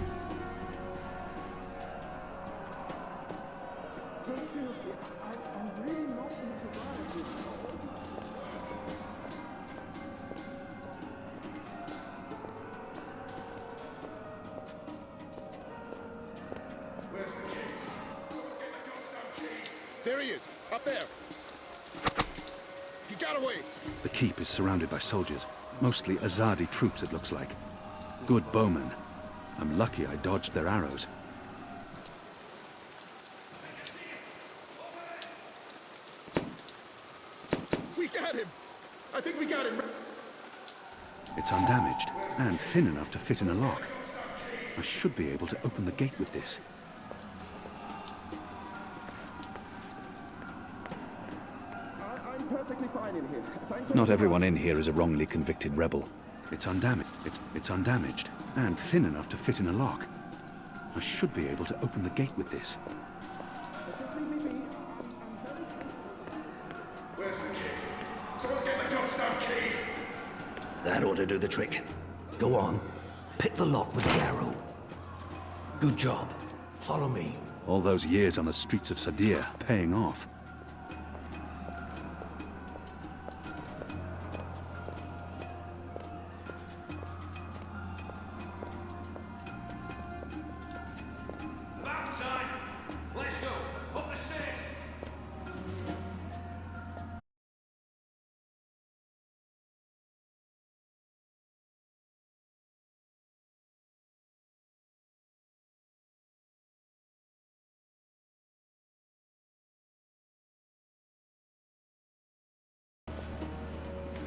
seriously, I'm really not into rioting. Where's the key? Someone get the goddamn keys! There he is, up there. He got away. The keep is surrounded by soldiers. Mostly Azadi troops, it looks like. Good bowmen. I'm lucky I dodged their arrows. We got him. I think we got him. It's undamaged, and thin enough to fit in a lock. I should be able to open the gate with this. I'm perfectly fine in here. Thanks. Not everyone in here is a wrongly convicted rebel. It's undamaged. It's undamaged, and thin enough to fit in a lock. I should be able to open the gate with this. Just leave me be. Where's the key? Someone get the goddamn keys! That ought to do the trick. Go on. Pick the lock with the arrow. Good job. Follow me. All those years on the streets of Sadir paying off. Outside! Let's go! Up the stairs!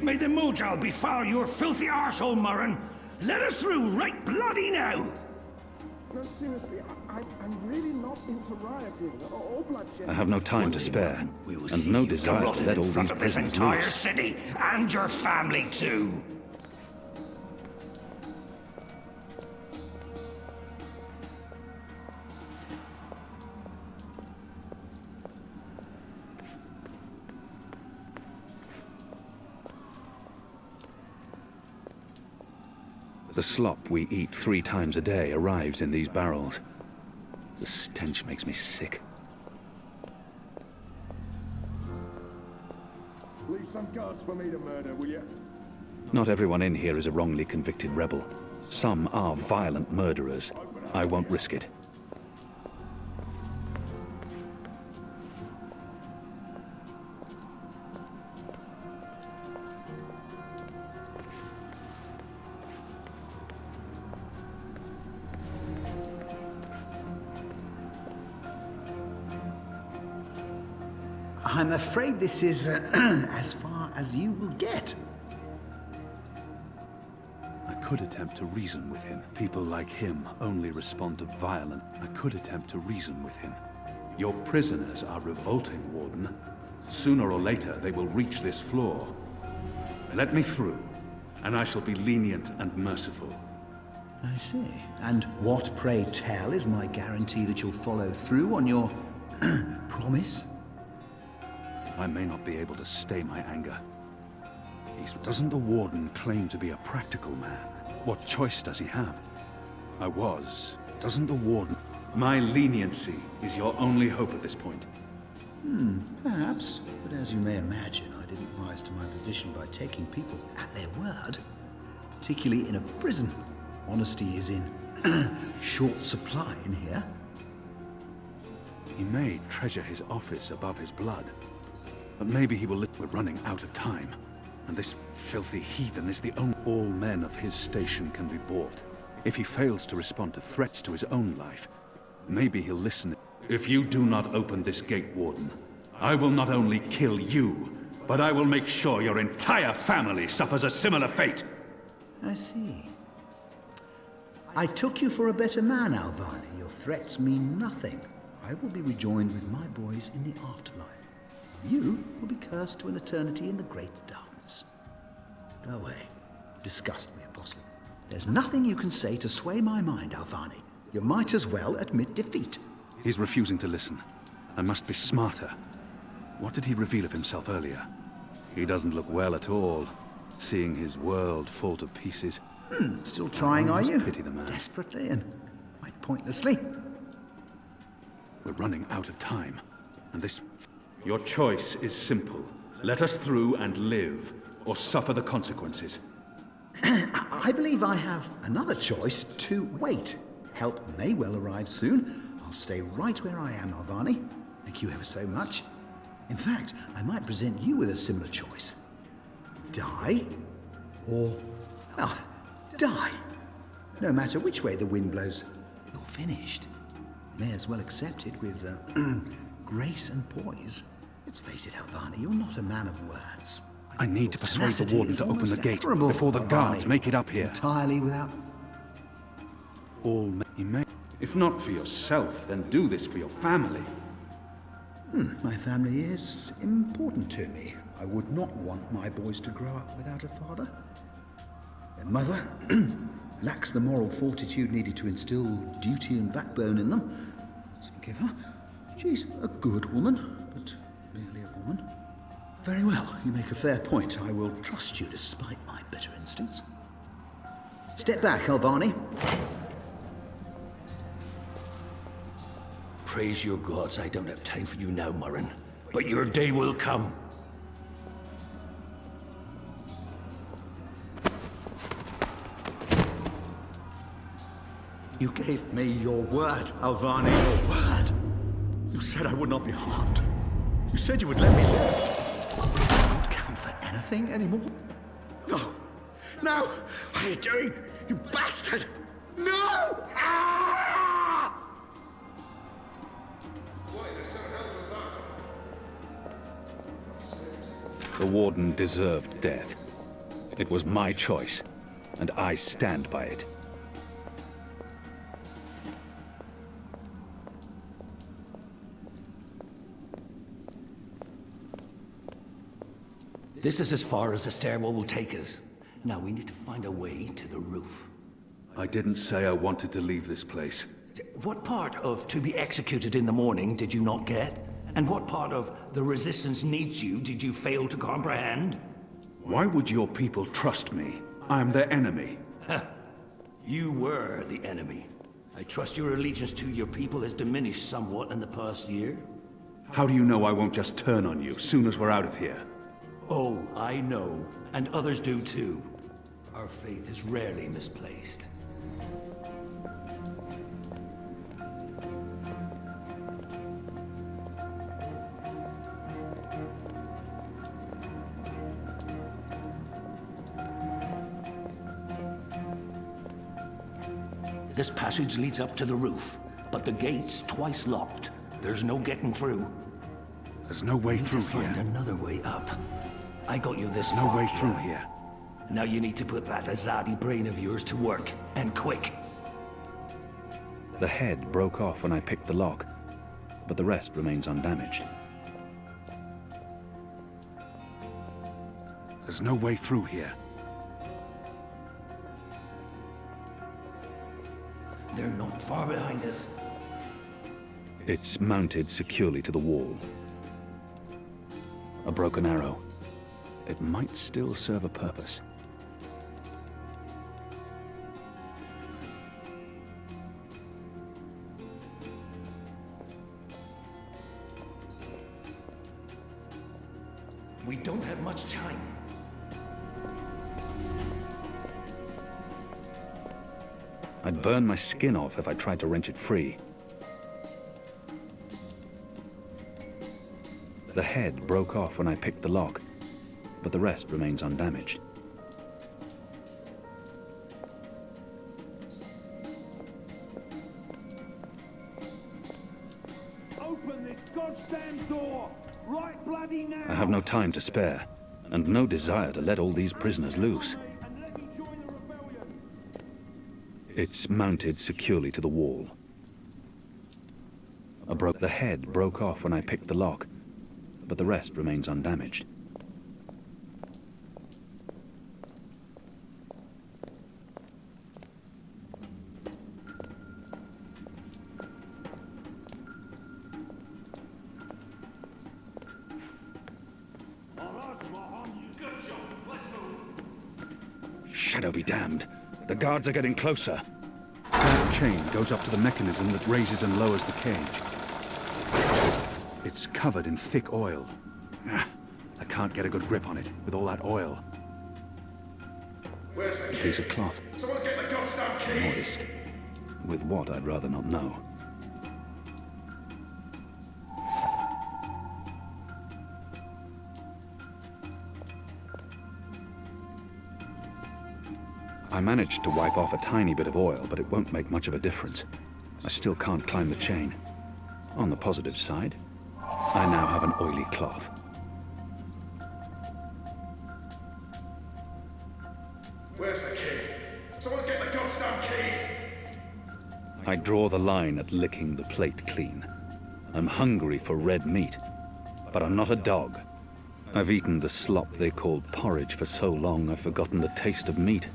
May the Mojal befoul your filthy arsehole, Murren. Let us through right bloody now. No, seriously, I'm really not into rioting or bloodshed. I have no time to spare, We will and see no you desire to garroted let in all front these of this prisoners entire loose. city and your family too. The slop we eat 3 times a day arrives in these barrels. The stench makes me sick. Leave some guards for me to murder, will you? Not everyone in here is a wrongly convicted rebel. Some are violent murderers. I won't risk it. I'm afraid this is as far as you will get. I could attempt to reason with him. People like him only respond to violence. I could attempt to reason with him. Your prisoners are revolting, Warden. Sooner or later, they will reach this floor. Let me through, and I shall be lenient and merciful. I see. And what, pray tell, is my guarantee that you'll follow through on your promise? I may not be able to stay my anger. Doesn't the Warden claim to be a practical man? What choice does he have? Doesn't the Warden... My leniency is your only hope at this point. Perhaps. But as you may imagine, I didn't rise to my position by taking people at their word. Particularly in a prison. Honesty is in short supply in here. He may treasure his office above his blood. But maybe he will... We're running out of time. And this filthy heathen is the only... All men of his station can be bought. If he fails to respond to threats to his own life, maybe he'll listen. If you do not open this gate, Warden, I will not only kill you, but I will make sure your entire family suffers a similar fate. I see. I took you for a better man, Alvani. Your threats mean nothing. I will be rejoined with my boys in the afterlife. You will be cursed to an eternity in the great darkness. Go away. Disgust me, Apostle. There's nothing you can say to sway my mind, Alvani. You might as well admit defeat. He's refusing to listen. I must be smarter. What did he reveal of himself earlier? He doesn't look well at all, seeing his world fall to pieces. Still trying, are you? Pity the man. Desperately and quite pointlessly. We're running out of time, and this... Your choice is simple. Let us through and live, or suffer the consequences. I believe I have another choice: to wait. Help may well arrive soon. I'll stay right where I am, Alvani. Thank you ever so much. In fact, I might present you with a similar choice. Die, or, well, die. No matter which way the wind blows, you're finished. May as well accept it with grace and poise. Let's face it, Alvani, you're not a man of words. I need to persuade the Warden to open the gate before the guards make it up here. Entirely without... All may... If not for yourself, then do this for your family. My family is important to me. I would not want my boys to grow up without a father. Their mother lacks the moral fortitude needed to instill duty and backbone in them. Let's forgive her. She's a good woman, but merely a woman. Very well, you make a fair point. I will trust you despite my better instincts. Step back, Alvani. Praise your gods, I don't have time for you now, Murren. But your day will come. You gave me your word, Alvani, your word. You said I would not be harmed. You said you would let me live. Does that not count for anything anymore? No. No! What are you doing, you bastard? No! Ah! The Warden deserved death. It was my choice, and I stand by it. This is as far as the stairwell will take us. Now we need to find a way to the roof. I didn't say I wanted to leave this place. What part of to be executed in the morning did you not get? And what part of the resistance needs you did you fail to comprehend? Why would your people trust me? I am their enemy. You were the enemy. I trust your allegiance to your people has diminished somewhat in the past year. How do you know I won't just turn on you soon as we're out of here? Oh, I know. And others do too. Our faith is rarely misplaced. This passage leads up to the roof, but the gate's twice locked. There's no getting through. There's no way through here. Find another way up. I got you this. No way through here. Now you need to put that Azadi brain of yours to work, and quick. The head broke off when I picked the lock, but the rest remains undamaged. There's no way through here. They're not far behind us. It's mounted securely to the wall. A broken arrow. It might still serve a purpose. We don't have much time. I'd burn my skin off if I tried to wrench it free. The head broke off when I picked the lock, but the rest remains undamaged. Open this goddamn door! Right bloody now! I have no time to spare, and no desire to let all these prisoners loose. It's mounted securely to the wall. The head broke off when I picked the lock, but the rest remains undamaged. Shadow be damned. The guards are getting closer. That chain goes up to the mechanism that raises and lowers the cage. It's covered in thick oil. I can't get a good grip on it with all that oil. Where's the A piece of cloth. Someone get the goddamn keys! Moist. With what, I'd rather not know. I managed to wipe off a tiny bit of oil, but it won't make much of a difference. I still can't climb the chain. On the positive side, I now have an oily cloth. Where's the key? Someone get the goddamn keys! I draw the line at licking the plate clean. I'm hungry for red meat, but I'm not a dog. I've eaten the slop they call porridge for so long I've forgotten the taste of meat.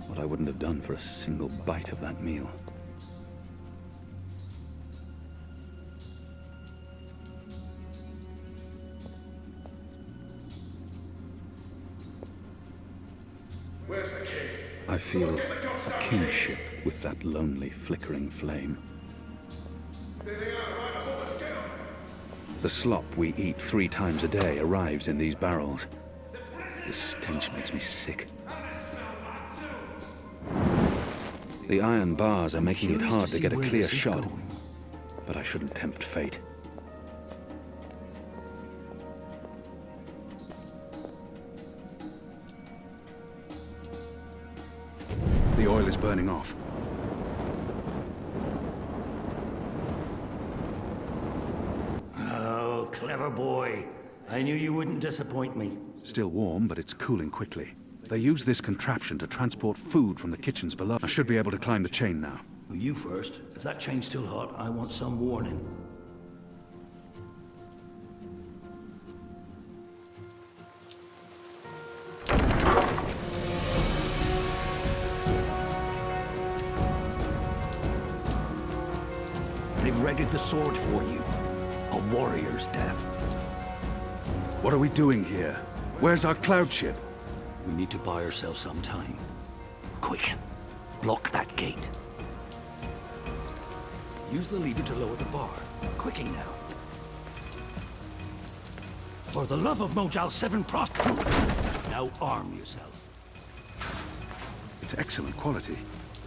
What I wouldn't have done for a single bite of that meal. Where's the key? I feel a kinship with that lonely, flickering flame. There they are, right above us, get up! The slop we eat 3 times a day arrives in these barrels. The stench makes me sick. The iron bars are making it hard to get a clear shot, but I shouldn't tempt fate. The oil is burning off. Oh, clever boy. I knew you wouldn't disappoint me. Still warm, but it's cooling quickly. They use this contraption to transport food from the kitchens below. I should be able to climb the chain now. You first. If that chain's still hot, I want some warning. They've readied the sword for you. A warrior's death. What are we doing here? Where's our cloud ship? We need to buy ourselves some time. Quick, block that gate. Use the lever to lower the bar. Quicking now. For the love of Mojal 7 Prost... Now arm yourself. It's excellent quality.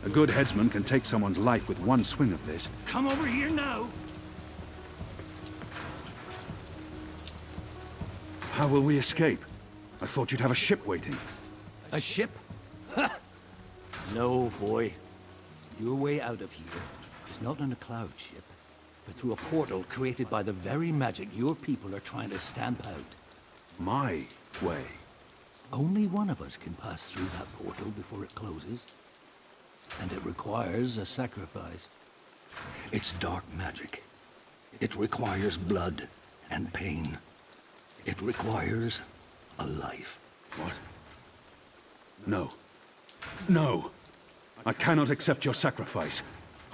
A good headsman can take someone's life with one swing of this. Come over here now. How will we escape? I thought you'd have a ship waiting. A ship? Ha! No, boy. Your way out of here is not on a cloud ship, but through a portal created by the very magic your people are trying to stamp out. My way? Only one of us can pass through that portal before it closes. And it requires a sacrifice. It's dark magic. It requires blood and pain. It requires a life. What? No. No! I cannot accept your sacrifice.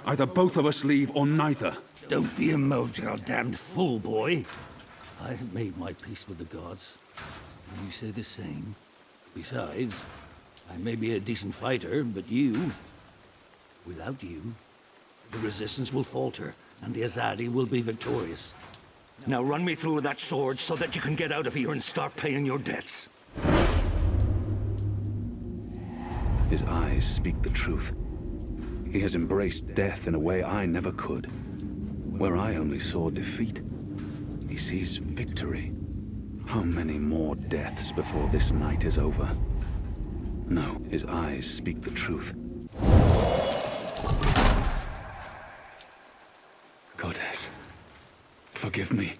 Either both of us leave or neither. Don't be a goddamned fool, boy. I have made my peace with the gods. Can you say the same? Besides, I may be a decent fighter, but you... Without you, the resistance will falter, and the Azadi will be victorious. Now run me through that sword so that you can get out of here and start paying your debts. His eyes speak the truth. He has embraced death in a way I never could. Where I only saw defeat, he sees victory. How many more deaths before this night is over? No, his eyes speak the truth. Goddess, forgive me.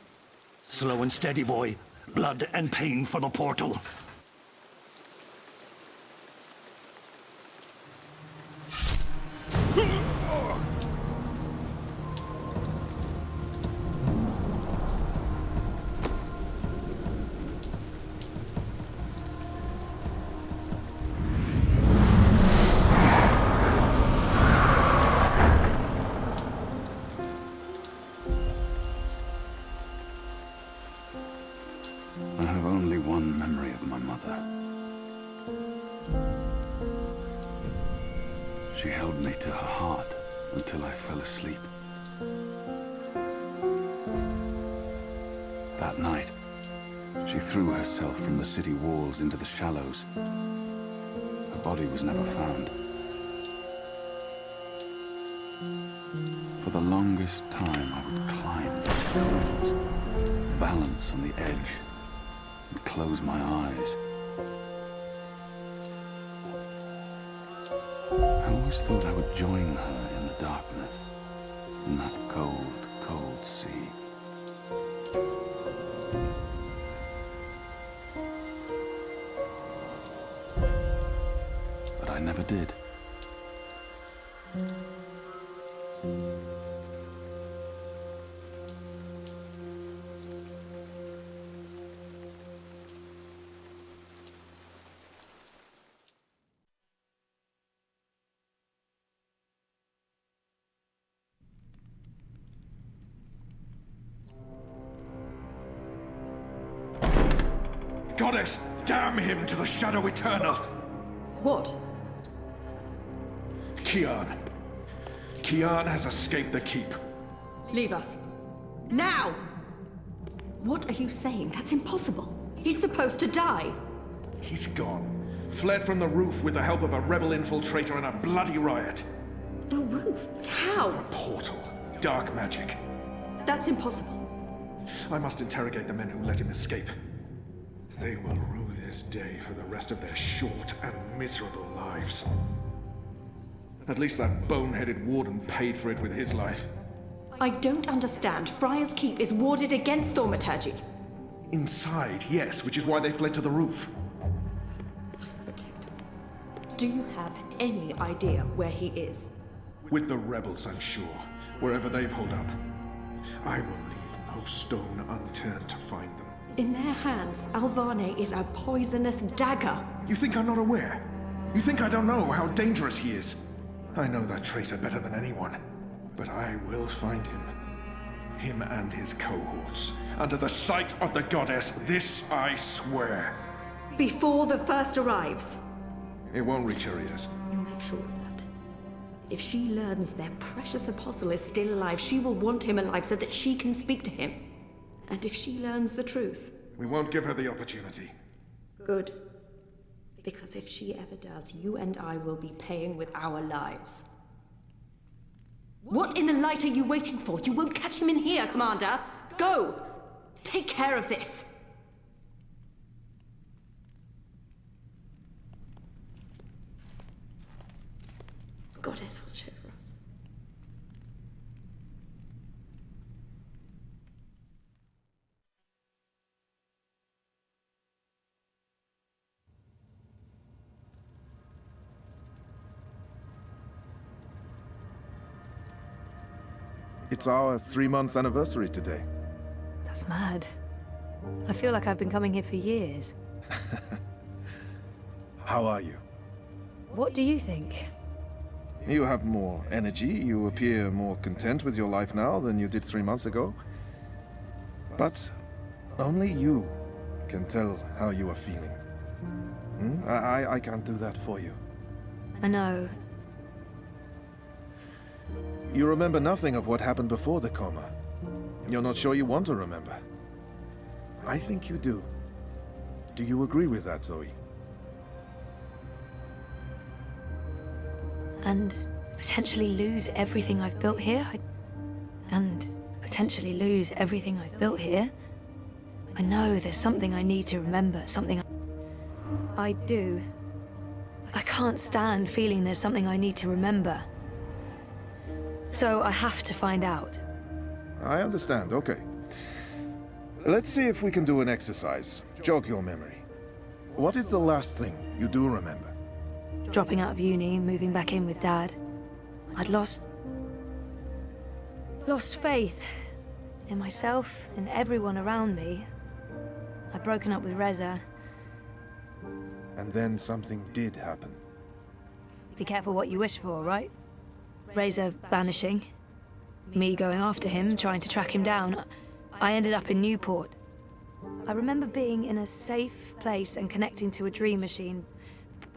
Slow and steady, boy. Blood and pain for the portal. I have only one memory of my mother. She held me to her heart until I fell asleep. That night, she threw herself from the city walls into the shallows. Her body was never found. For the longest time, I would climb those walls, balance on the edge, and close my eyes. I always thought I would join her in the darkness, in that cold, cold sea. But I never did. Goddess, damn him to the Shadow Eternal! What? Kian. Kian has escaped the keep. Leave us. Now! What are you saying? That's impossible. He's supposed to die. He's gone. Fled from the roof with the help of a rebel infiltrator in a bloody riot. The roof? How? A portal. Dark magic. That's impossible. I must interrogate the men who let him escape. They will rue this day for the rest of their short and miserable lives. At least that boneheaded warden paid for it with his life. I don't understand. Friar's Keep is warded against thaumaturgy. Inside, yes, which is why they fled to the roof. Protectors. Do you have any idea where he is? With the rebels, I'm sure. Wherever they've holed up. I will leave no stone unturned to find them. In their hands, Alvane is a poisonous dagger. You think I'm not aware? You think I don't know how dangerous he is? I know that traitor better than anyone. But I will find him. Him and his cohorts. Under the sight of the goddess, this I swear. Before the first arrives. It won't reach her ears. You make sure of that. If she learns their precious apostle is still alive, she will want him alive so that she can speak to him. And if she learns the truth... We won't give her the opportunity. Good. Because if she ever does, you and I will be paying with our lives. What in the light are you waiting for? You won't catch him in here, Commander! Go! Take care of this! Goddess will show for us. It's our 3-month anniversary today. That's mad. I feel like I've been coming here for years. How are you? What do you think? You have more energy. You appear more content with your life now than you did 3 months ago. But only you can tell how you are feeling. I can't do that for you. I know. You remember nothing of what happened before the coma. You're not sure you want to remember. I think you do. Do you agree with that, Zoe? And potentially lose everything I've built here? And potentially lose everything I've built here? I know there's something I need to remember, something I do. I can't stand feeling there's something I need to remember. So I have to find out. I understand, okay. Let's see if we can do an exercise. Jog your memory. What is the last thing you do remember? Dropping out of uni, moving back in with Dad. I'd lost faith in myself and everyone around me. I'd broken up with Reza. And then something did happen. Be careful what you wish for, right? Reza vanishing. Me going after him, trying to track him down. I ended up in Newport. I remember being in a safe place and connecting to a dream machine,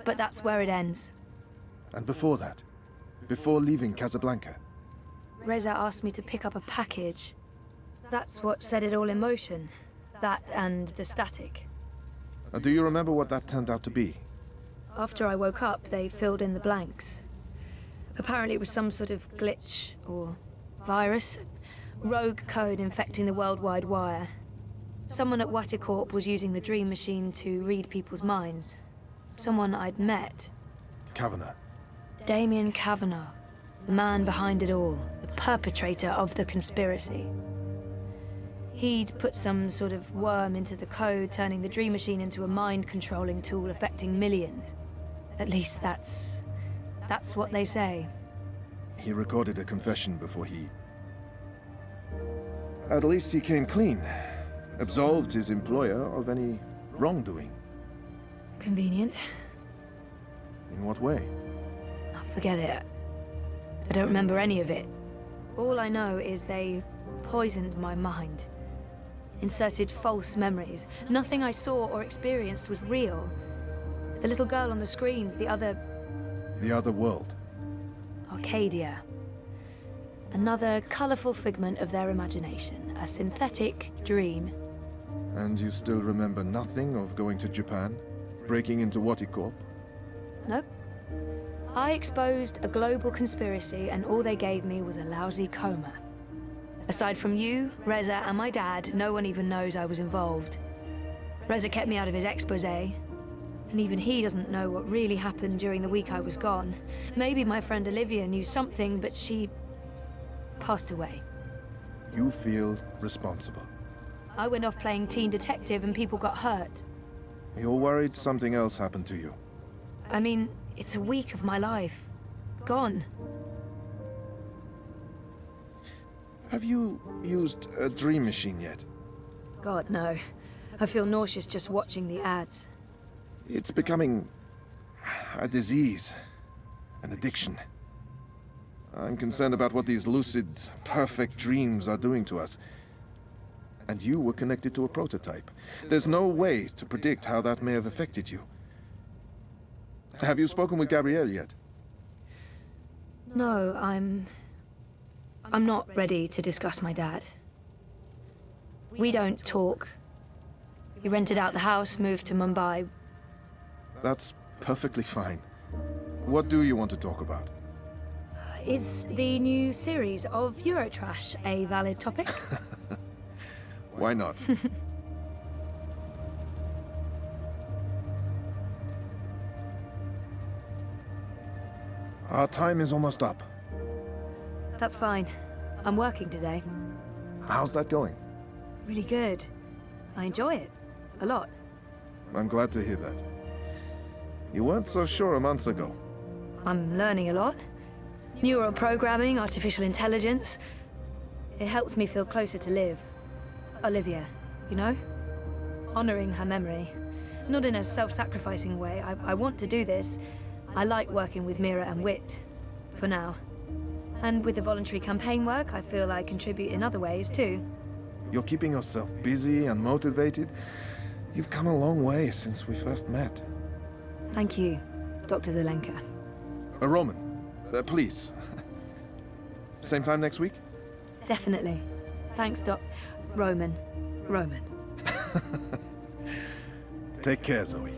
but that's where it ends. And before that? Before leaving Casablanca? Reza asked me to pick up a package. That's what set it all in motion. That and the static. Do you remember what that turned out to be? After I woke up, they filled in the blanks. Apparently it was some sort of glitch or virus. Rogue code infecting the worldwide wire. Someone at Waticorp was using the dream machine to read people's minds. Someone I'd met. Kavanagh. Damien Kavanagh. The man behind it all. The perpetrator of the conspiracy. He'd put some sort of worm into the code, turning the dream machine into a mind-controlling tool affecting millions. At least that's what they say. He recorded a confession before he... At least he came clean. Absolved his employer of any wrongdoing. Convenient. In what way? Oh, forget it. I don't remember any of it. All I know is they poisoned my mind. Inserted false memories. Nothing I saw or experienced was real. The little girl on the screens, the other... The other world. Arcadia. Another colourful figment of their imagination. A synthetic dream. And you still remember nothing of going to Japan? Breaking into Waticorp? Nope. I exposed a global conspiracy and all they gave me was a lousy coma. Aside from you, Reza, and my dad, no one even knows I was involved. Reza kept me out of his exposé, and even he doesn't know what really happened during the week I was gone. Maybe my friend Olivia knew something, but she passed away. You feel responsible. I went off playing teen detective and people got hurt. You're worried something else happened to you. I mean, it's a week of my life. Gone. Have you used a dream machine yet? God, no. I feel nauseous just watching the ads. It's becoming a disease, an addiction. I'm concerned about what these lucid, perfect dreams are doing to us. And you were connected to a prototype. There's no way to predict how that may have affected you. Have you spoken with Gabrielle yet? No, I'm not ready to discuss my dad. We don't talk. He rented out the house, moved to Mumbai. That's perfectly fine. What do you want to talk about? Is the new series of Eurotrash a valid topic? Why not? Our time is almost up. That's fine. I'm working today. How's that going? Really good. I enjoy it. A lot. I'm glad to hear that. You weren't so sure a month ago. I'm learning a lot. Neural programming, artificial intelligence. It helps me feel closer to Liv. Olivia, you know? Honoring her memory. Not in a self-sacrificing way. I want to do this. I like working with Mira and Wit. For now. And with the voluntary campaign work, I feel I contribute in other ways too. You're keeping yourself busy and motivated. You've come a long way since we first met. Thank you, Dr. Zelenka. Roman, please. Same time next week? Definitely. Thanks, Roman. Take care, Zoe.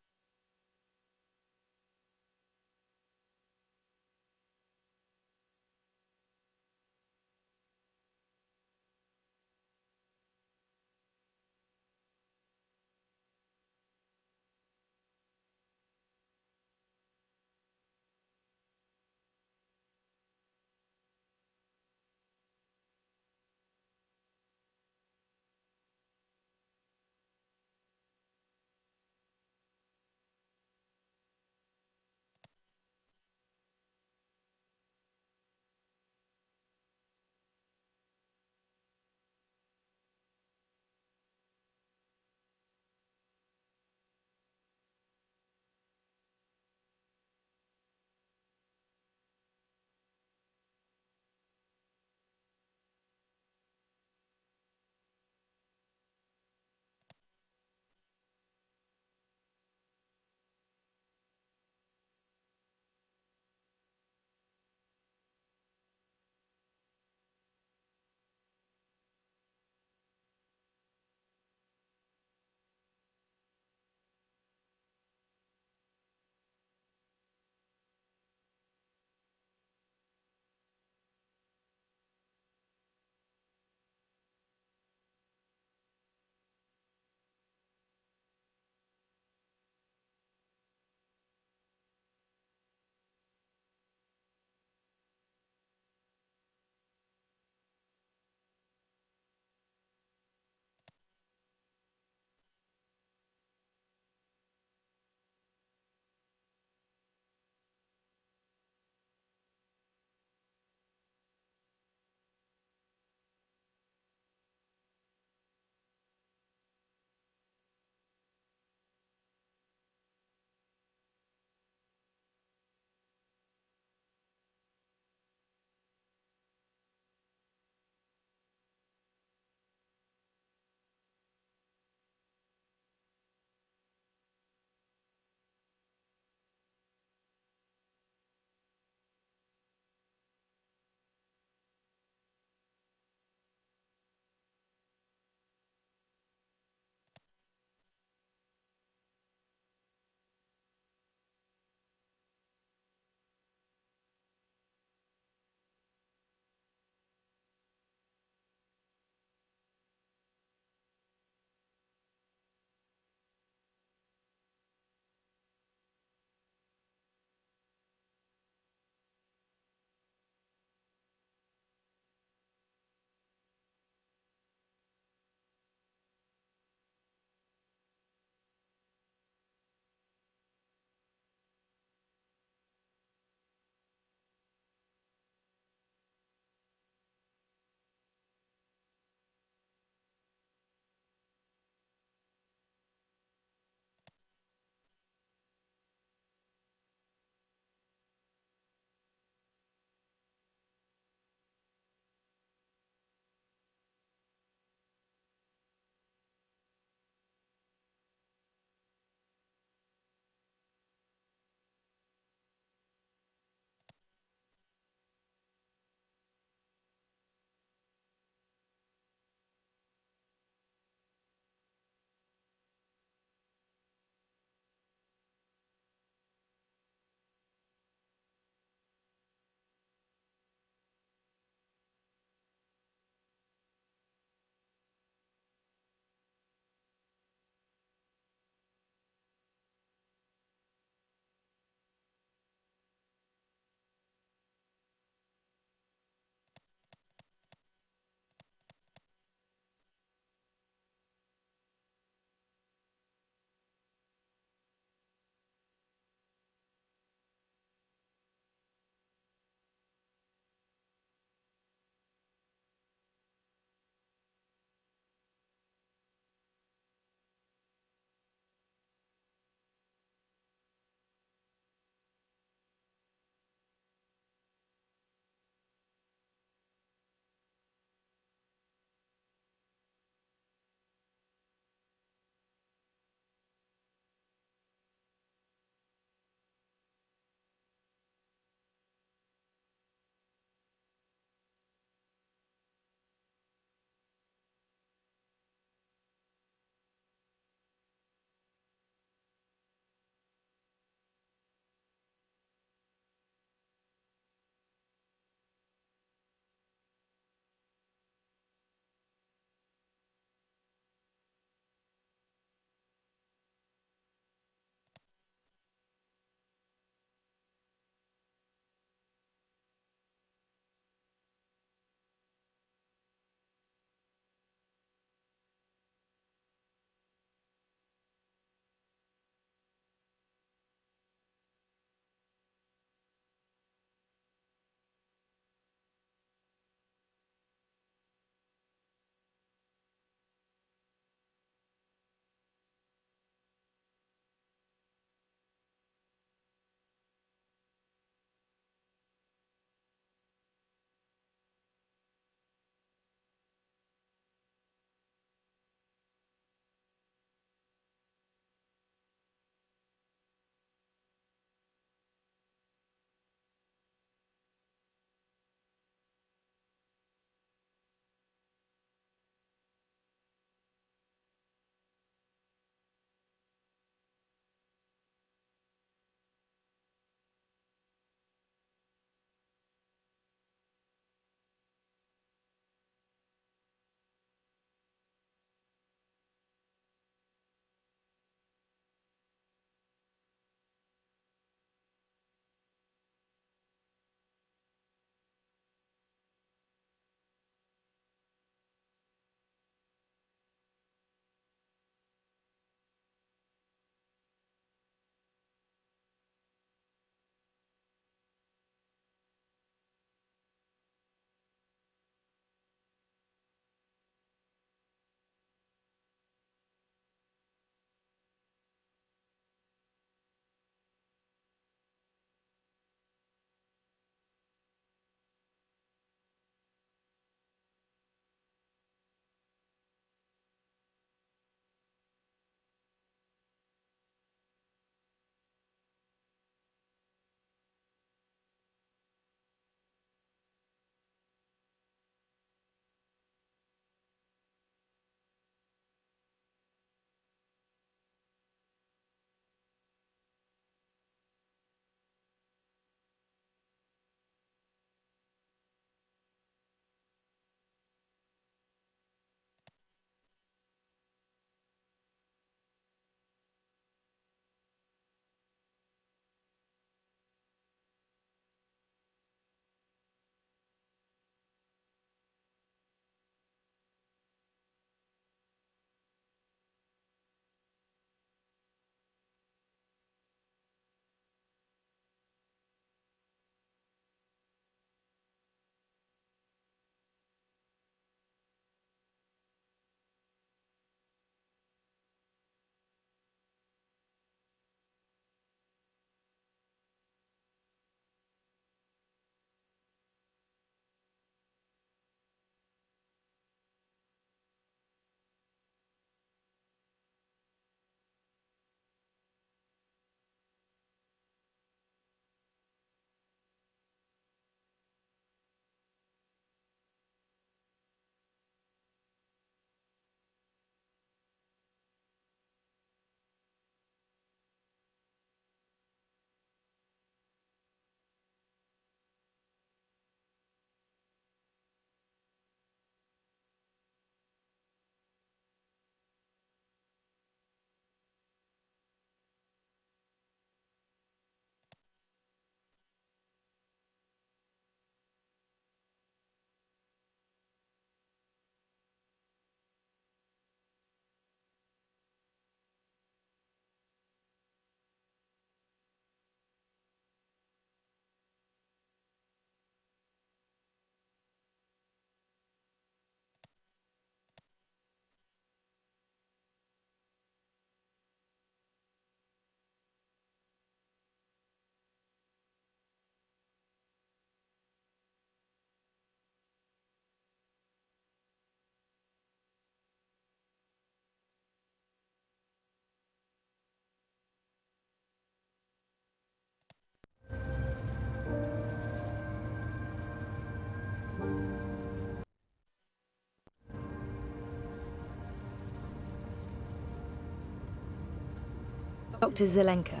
Dr. Zelenka.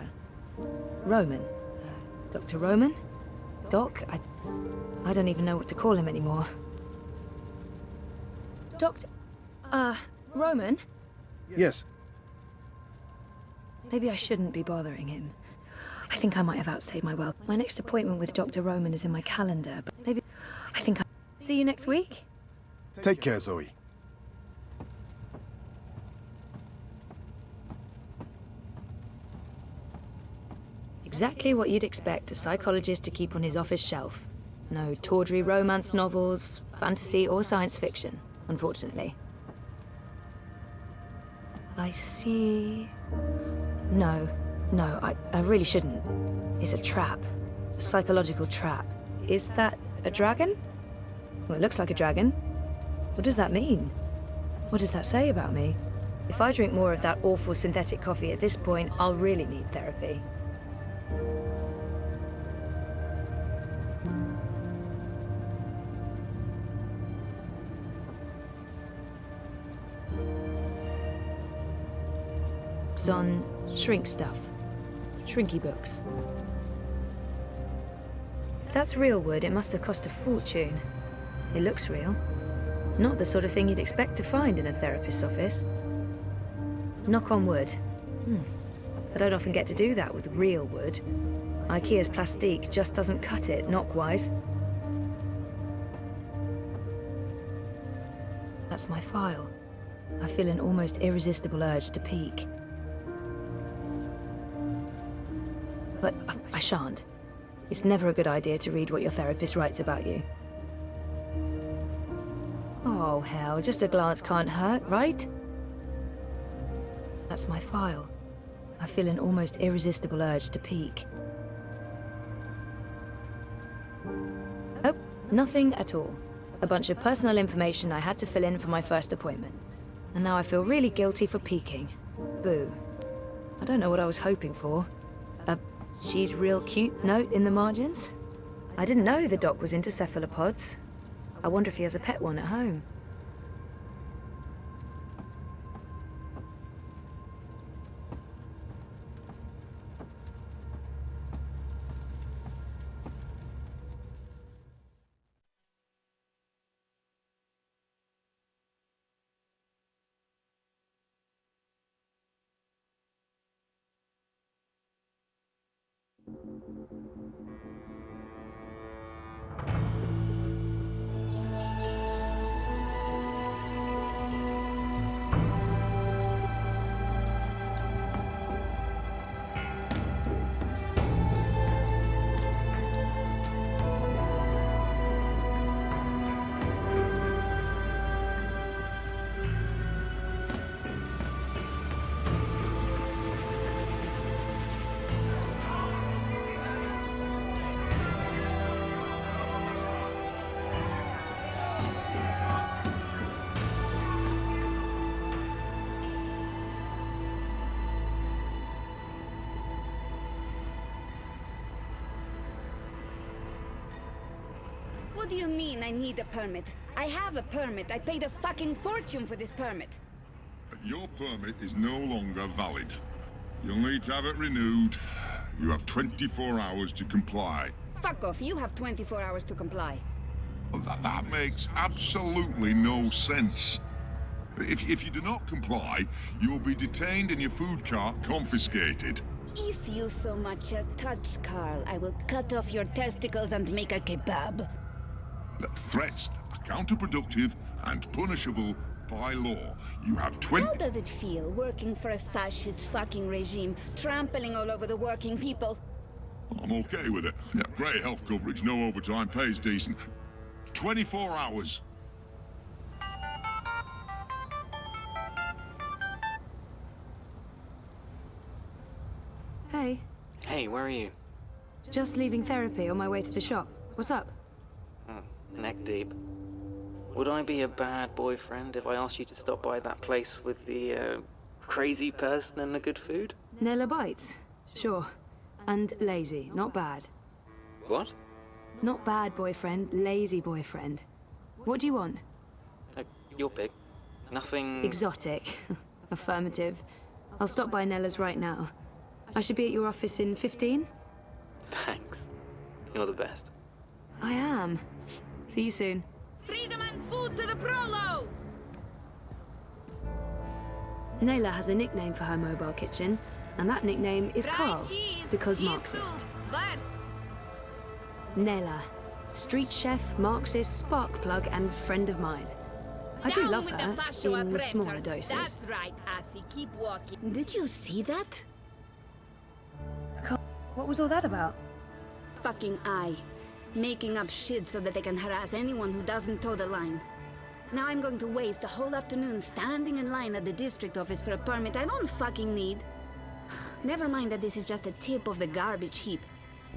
Roman. Dr. Roman? Doc? I don't even know what to call him anymore. Doctor... Roman? Yes. Maybe I shouldn't be bothering him. I think I might have outstayed my welcome. My next appointment with Dr. Roman is in my calendar, but maybe... I think I'll see you next week? Take care, Zoe. Exactly what you'd expect a psychologist to keep on his office shelf. No tawdry romance novels, fantasy or science fiction, unfortunately. I see... No, I really shouldn't. It's a trap. A psychological trap. Is that a dragon? Well, it looks like a dragon. What does that mean? What does that say about me? If I drink more of that awful synthetic coffee at this point, I'll really need therapy. On shrink stuff. Shrinky books. If that's real wood, it must have cost a fortune. It looks real. Not the sort of thing you'd expect to find in a therapist's office. Knock on wood. I don't often get to do that with real wood. IKEA's plastique just doesn't cut it, knock-wise. That's my file. I feel an almost irresistible urge to peek. But I shan't. It's never a good idea to read what your therapist writes about you. Oh, hell, just a glance can't hurt, right? That's my file. I feel an almost irresistible urge to peek. Oh, nothing at all. A bunch of personal information I had to fill in for my first appointment. And now I feel really guilty for peeking. Boo. I don't know what I was hoping for. She's real cute note in the margins? I didn't know the doc was into cephalopods. I wonder if he has a pet one at home. What do you mean I need a permit? I have a permit. I paid a fucking fortune for this permit. Your permit is no longer valid. You'll need to have it renewed. You have 24 hours to comply. Fuck off. You have 24 hours to comply. Well, that makes absolutely no sense. If you do not comply, you'll be detained and your food cart confiscated. If you so much as touch Carl, I will cut off your testicles and make a kebab. Threats are counterproductive and punishable by law. You have 20... How does it feel working for a fascist fucking regime, trampling all over the working people? I'm okay with it. Yeah, great health coverage, no overtime, pays decent. 24 hours. Hey. Hey, where are you? Just leaving therapy on my way to the shop. What's up? Neck deep. Would I be a bad boyfriend if I asked you to stop by that place with the, crazy person and the good food? Nella bites? Sure. And lazy, not bad. What? Not bad boyfriend, lazy boyfriend. What do you want? Your pick. Nothing... Exotic. Affirmative. I'll stop by Nella's right now. I should be at your office in 15? Thanks. You're the best. I am. See you soon. Freedom and food to the Prolo! Nayla has a nickname for her mobile kitchen, and that nickname is Carl, because Marxist. Nayla, street chef, Marxist, spark plug, and friend of mine. I do love her, in smaller doses. That's right, Assy. Keep walking. Did you see that? What was all that about? Fucking I. Making up shit so that they can harass anyone who doesn't toe the line. Now I'm going to waste the whole afternoon standing in line at the district office for a permit I don't fucking need. Never mind that this is just a tip of the garbage heap.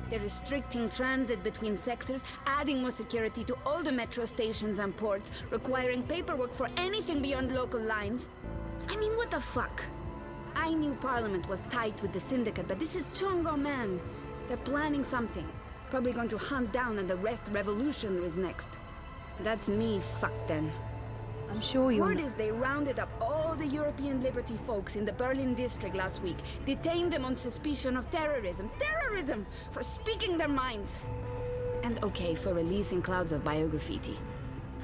They're restricting transit between sectors, adding more security to all the metro stations and ports, requiring paperwork for anything beyond local lines. I mean, what the fuck? I knew Parliament was tight with the Syndicate, but this is Chongo, man. They're planning something. Probably going to hunt down and arrest revolutionaries next. That's me fucked then. I'm sure you're... Word is they rounded up all the European Liberty folks in the Berlin district last week, detained them on suspicion of terrorism. Terrorism! For speaking their minds! And okay, for releasing clouds of biograffiti.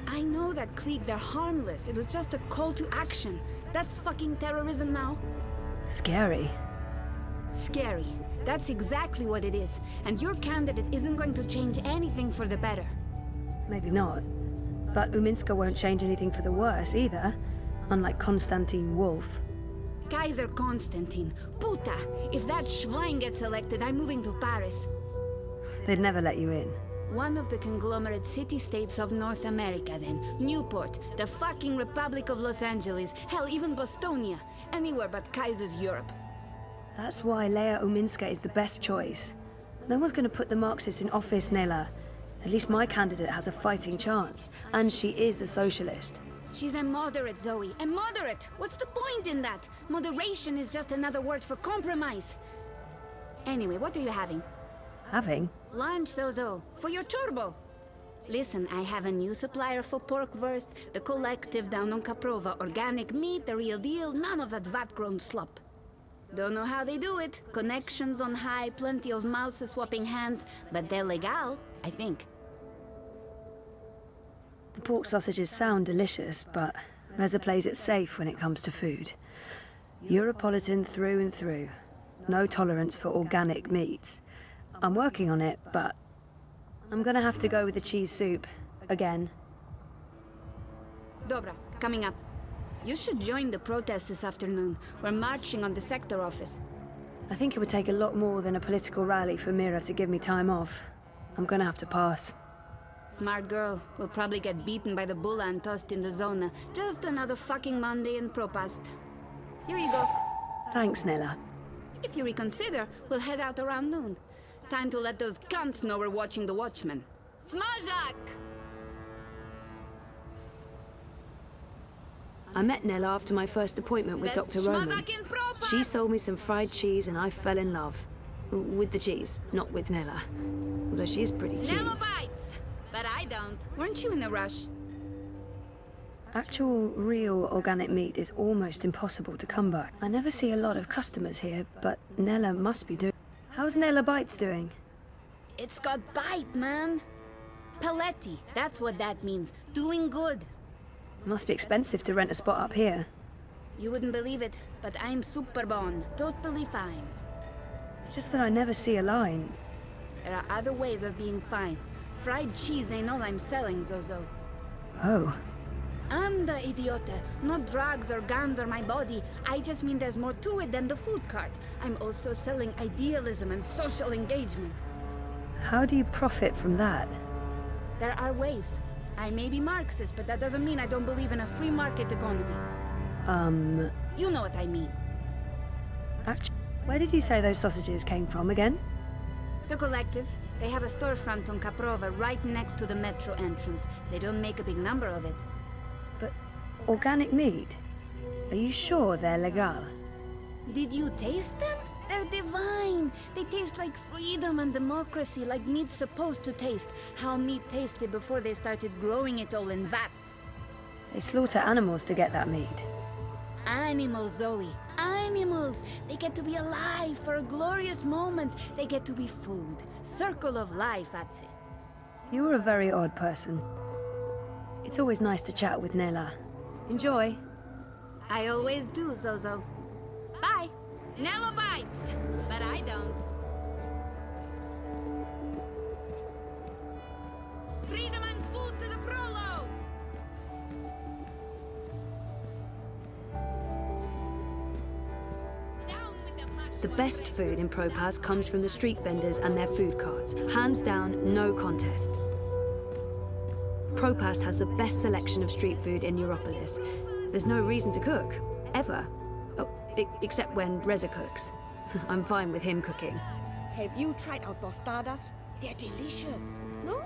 I know that clique, they're harmless. It was just a call to action. That's fucking terrorism now. Scary. Scary. That's exactly what it is. And your candidate isn't going to change anything for the better. Maybe not. But Uminska won't change anything for the worse either, unlike Konstantin Wolf. Kaiser Konstantin. Puta! If that Schwein gets elected, I'm moving to Paris. They'd never let you in. One of the conglomerate city-states of North America, then. Newport, the fucking Republic of Los Angeles, hell, even Bostonia. Anywhere but Kaiser's Europe. That's why Leia Uminska is the best choice. No one's going to put the Marxists in office, Nela. At least my candidate has a fighting chance. And she is a socialist. She's a moderate, Zoe. A moderate! What's the point in that? Moderation is just another word for compromise. Anyway, what are you having? Having? Lunch, Zozo. For your chorbo. Listen, I have a new supplier for pork wurst. The collective down on Caprova. Organic meat, the real deal. None of that vat-grown slop. Don't know how they do it. Connections on high, plenty of mouses swapping hands. But they're legal, I think. The pork sausages sound delicious, but Reza plays it safe when it comes to food. Europolitan through and through. No tolerance for organic meats. I'm working on it, but I'm gonna have to go with the cheese soup. Again. Dobra, coming up. You should join the protest this afternoon. We're marching on the sector office. I think it would take a lot more than a political rally for Mira to give me time off. I'm gonna have to pass. Smart girl. We'll probably get beaten by the bulla and tossed in the zona. Just another fucking Monday in Propast. Here you go. Thanks, Nella. If you reconsider, we'll head out around noon. Time to let those cunts know we're watching the Watchmen. Smajak! I met Nella after my first appointment with Dr. Roman. She sold me some fried cheese and I fell in love. With the cheese, not with Nella. Although she is pretty cute. Nella bites! But I don't. Weren't you in a rush? Actual, real organic meat is almost impossible to come by. I never see a lot of customers here, but Nella must be doing... How's Nella Bites doing? It's got bite, man. Paletti, that's what that means. Doing good. Must be expensive to rent a spot up here. You wouldn't believe it, but I'm super bon. Totally fine. It's just that I never see a line. There are other ways of being fine. Fried cheese ain't all I'm selling, Zozo. Oh. Anda, idiota. No drugs or guns or my body. I just mean there's more to it than the food cart. I'm also selling idealism and social engagement. How do you profit from that? There are ways. I may be Marxist, but that doesn't mean I don't believe in a free market economy. You know what I mean. Actually, where did you say those sausages came from again? The Collective. They have a storefront on Caprova right next to the metro entrance. They don't make a big number of it. But organic meat? Are you sure they're legal? Did you taste them? They're divine. They taste like freedom and democracy, like meat's supposed to taste. How meat tasted before they started growing it all in vats. They slaughter animals to get that meat. Animals, Zoe. animals. They get to be alive for a glorious moment. They get to be food. Circle of life, that's it. You're a very odd person. It's always nice to chat with Nella. Enjoy. I always do, Zozo. Bye. Nella bites, but I don't. Freedom and food to the prolo! The best food in Propaz comes from the street vendors and their food carts. Hands down, no contest. Propaz has the best selection of street food in Europolis. There's no reason to cook, ever. Oh, except when Reza cooks. I'm fine with him cooking. Have you tried our tostadas? They're delicious. No?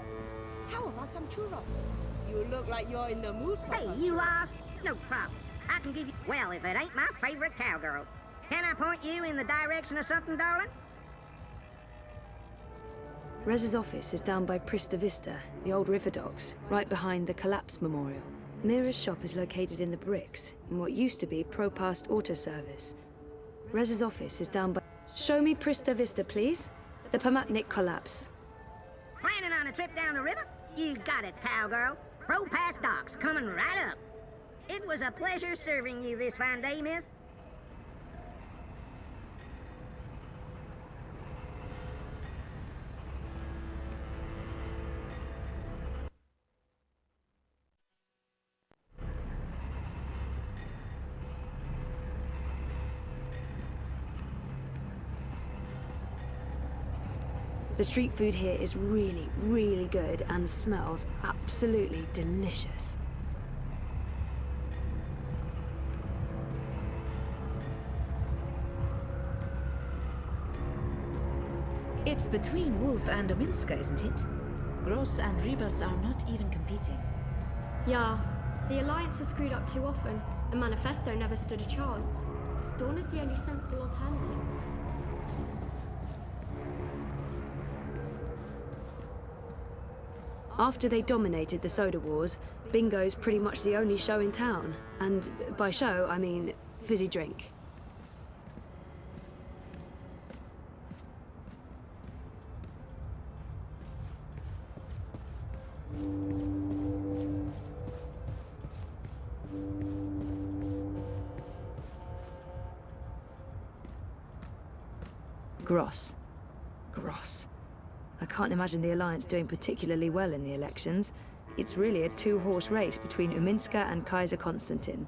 How about some churros? You look like you're in the mood for Hey, you lost? No problem. I can give you... Well, if it ain't my favorite cowgirl. Can I point you in the direction of something, darling? Reza's office is down by Prista Vista, the old river docks, right behind the Collapse Memorial. Mira's shop is located in the bricks, in what used to be Propast Auto Service. Reza's office is down by... Show me Prista Vista, please. The Pamatnik Collapse. Planning on a trip down the river? You got it, cowgirl. Propast Docks, coming right up. It was a pleasure serving you this fine day, miss. The street food here is really, really good and smells absolutely delicious. It's between Wolf and Omilska, isn't it? Gross and Rebus are not even competing. Yeah, the Alliance has screwed up too often, and Manifesto never stood a chance. Dawn is the only sensible alternative. After they dominated the soda wars, bingo's pretty much the only show in town. And by show, I mean fizzy drink. Gross. Gross. I can't imagine the Alliance doing particularly well in the elections. It's really a two-horse race between Uminska and Kaiser Konstantin.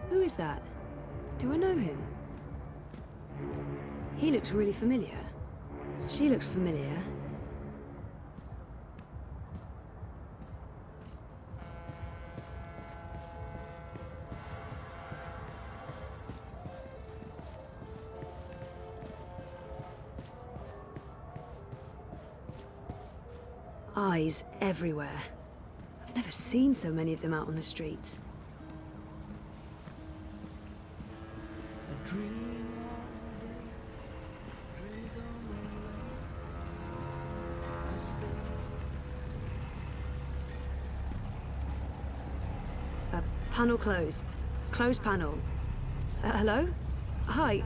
Who is that? Do I know him? He looks really familiar. She looks familiar. Eyes everywhere. I've never seen so many of them out on the streets. Panel closed. Closed panel. Hello? Hi,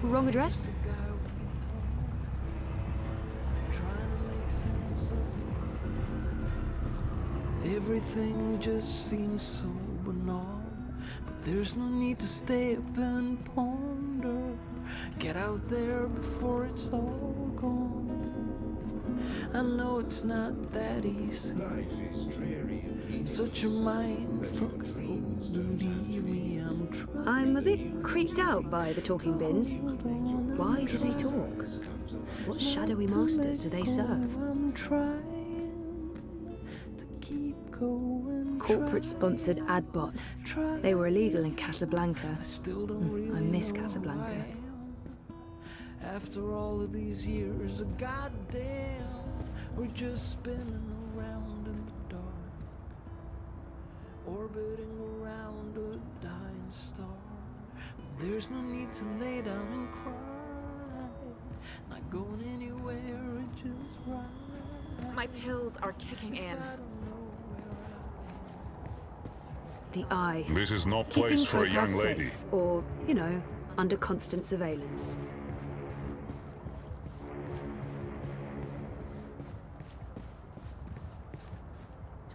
wrong address? Everything just seems so banal, but there's no need to stay up and ponder. Get out there before it's all gone. I know it's not that easy. Life is dreary. Such a mind fuck. Believe me, I'm a bit creeped out by the talking bins. Why do they talk? What shadowy masters do they serve? Corporate-sponsored adbot. They were illegal in Casablanca. I miss Casablanca. After all of these years of goddamn, we're just spinning around in the dark, orbiting around a dying star. There's no need to lay down and cry. not going anywhere, it's just right. My pills are kicking in. The Eye. This is no Keeping place for a young Propass lady. safe, or, you know, under constant surveillance.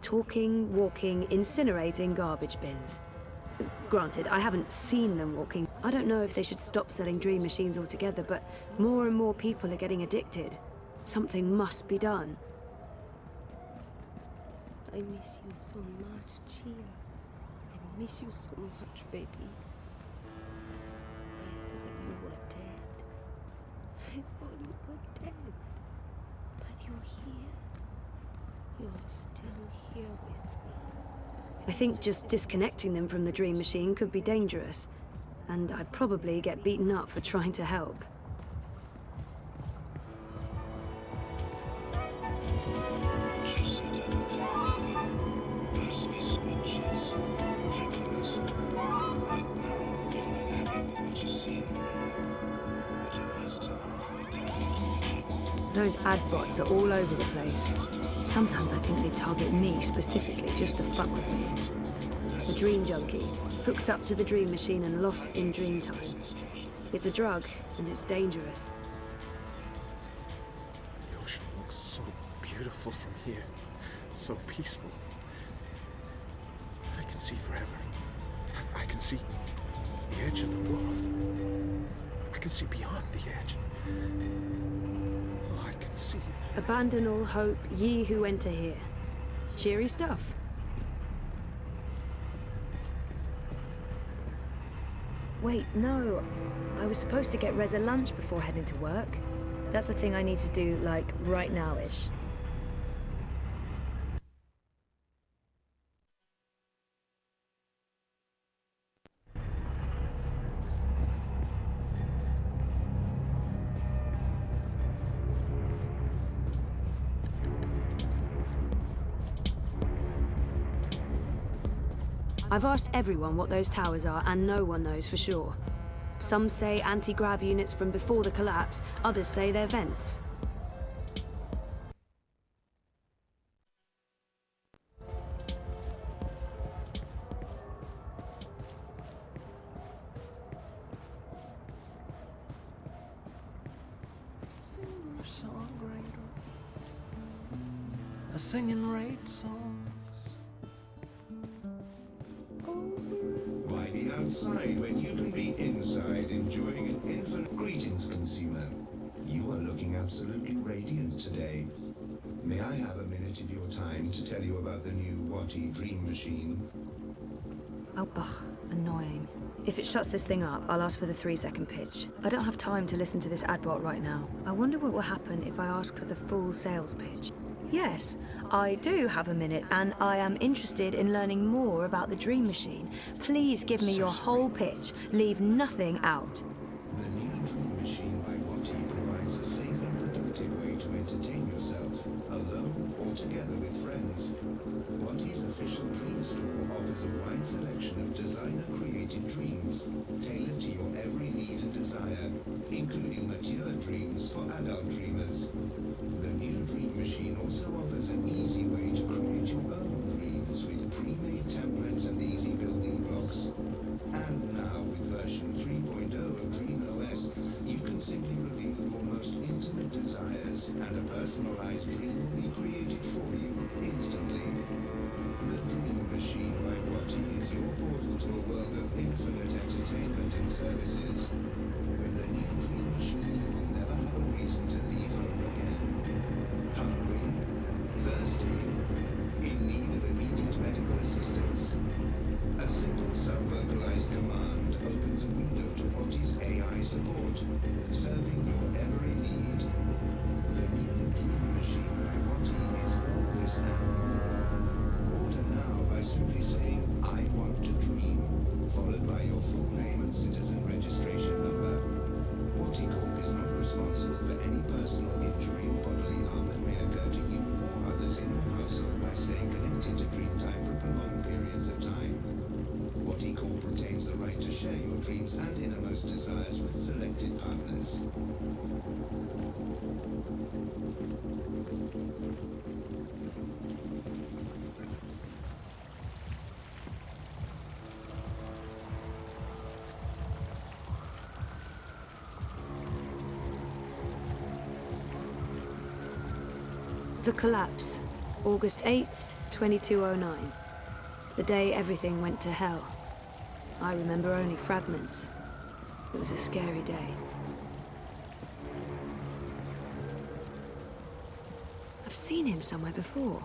Talking, walking, incinerating garbage bins. Granted, I haven't seen them walking. I don't know if they should stop selling dream machines altogether, but more and more people are getting addicted. Something must be done. I miss you so much, Chia. I miss you so much, baby. I thought you were dead. I thought you were dead. But you're here. You're still here with me. I think just disconnecting them from the dream machine could be dangerous, and I'd probably get beaten up for trying to help. Those ad bots are all over the place. Sometimes I think they target me specifically just to fuck with me. The dream junkie, hooked up to the dream machine and lost in dream time. It's a drug, and it's dangerous. The ocean looks so beautiful from here. So peaceful. I can see forever. I can see the edge of the world. I can see beyond the edge. Oh, I can see it. Abandon all hope, ye who enter here. Cheery stuff. Wait, no. I was supposed to get Reza lunch before heading to work. That's the thing I need to do, like, right now-ish. I've asked everyone what those towers are, and no one knows for sure. Some say anti-grav units from before the collapse, others say they're vents. Singer-songwriter, a singing rate songs. Why be outside when you can be inside enjoying an infinite... Greetings, consumer. You are looking absolutely radiant today. May I have a minute of your time to tell you about the new Watty Dream Machine? Oh, ugh, annoying. If it shuts this thing up, I'll ask for the 3-second pitch. I don't have time to listen to this ad bot right now. I wonder what will happen if I ask for the full sales pitch. Yes, I do have a minute, and I am interested in learning more about the Dream Machine. Please give me your whole pitch. Leave nothing out. The new Dream Machine by Watty provides a safe and productive way to entertain yourself, alone or together with friends. Watty's official dream store offers a wide selection of designer-created dreams, tailored to your every need and desire, including mature dreams for adult dreamers. The new Dream Machine also offers an easy way to create your own dreams with pre-made templates and easy building blocks. And now with version 3.0 of DreamOS, you can simply reveal your most intimate desires, and a personalized dream will be created for you instantly. The Dream Machine by Watty is your portal to a world of infinite entertainment and services. With the new Dream Machine, you will never have a reason to leave home again. Hungry? Thirsty? In need of immediate medical assistance? A simple sub-vocalized command opens a window to Watty's AI support, serving your every need. The new Dream Machine by Watty is all this and more. Order now by simply saying, "I want to dream," followed by your full name and citizen registration number. ours with selected partners. The collapse, August 8th, 2209. The day everything went to hell. I remember only fragments. It was a scary day. I've seen him somewhere before.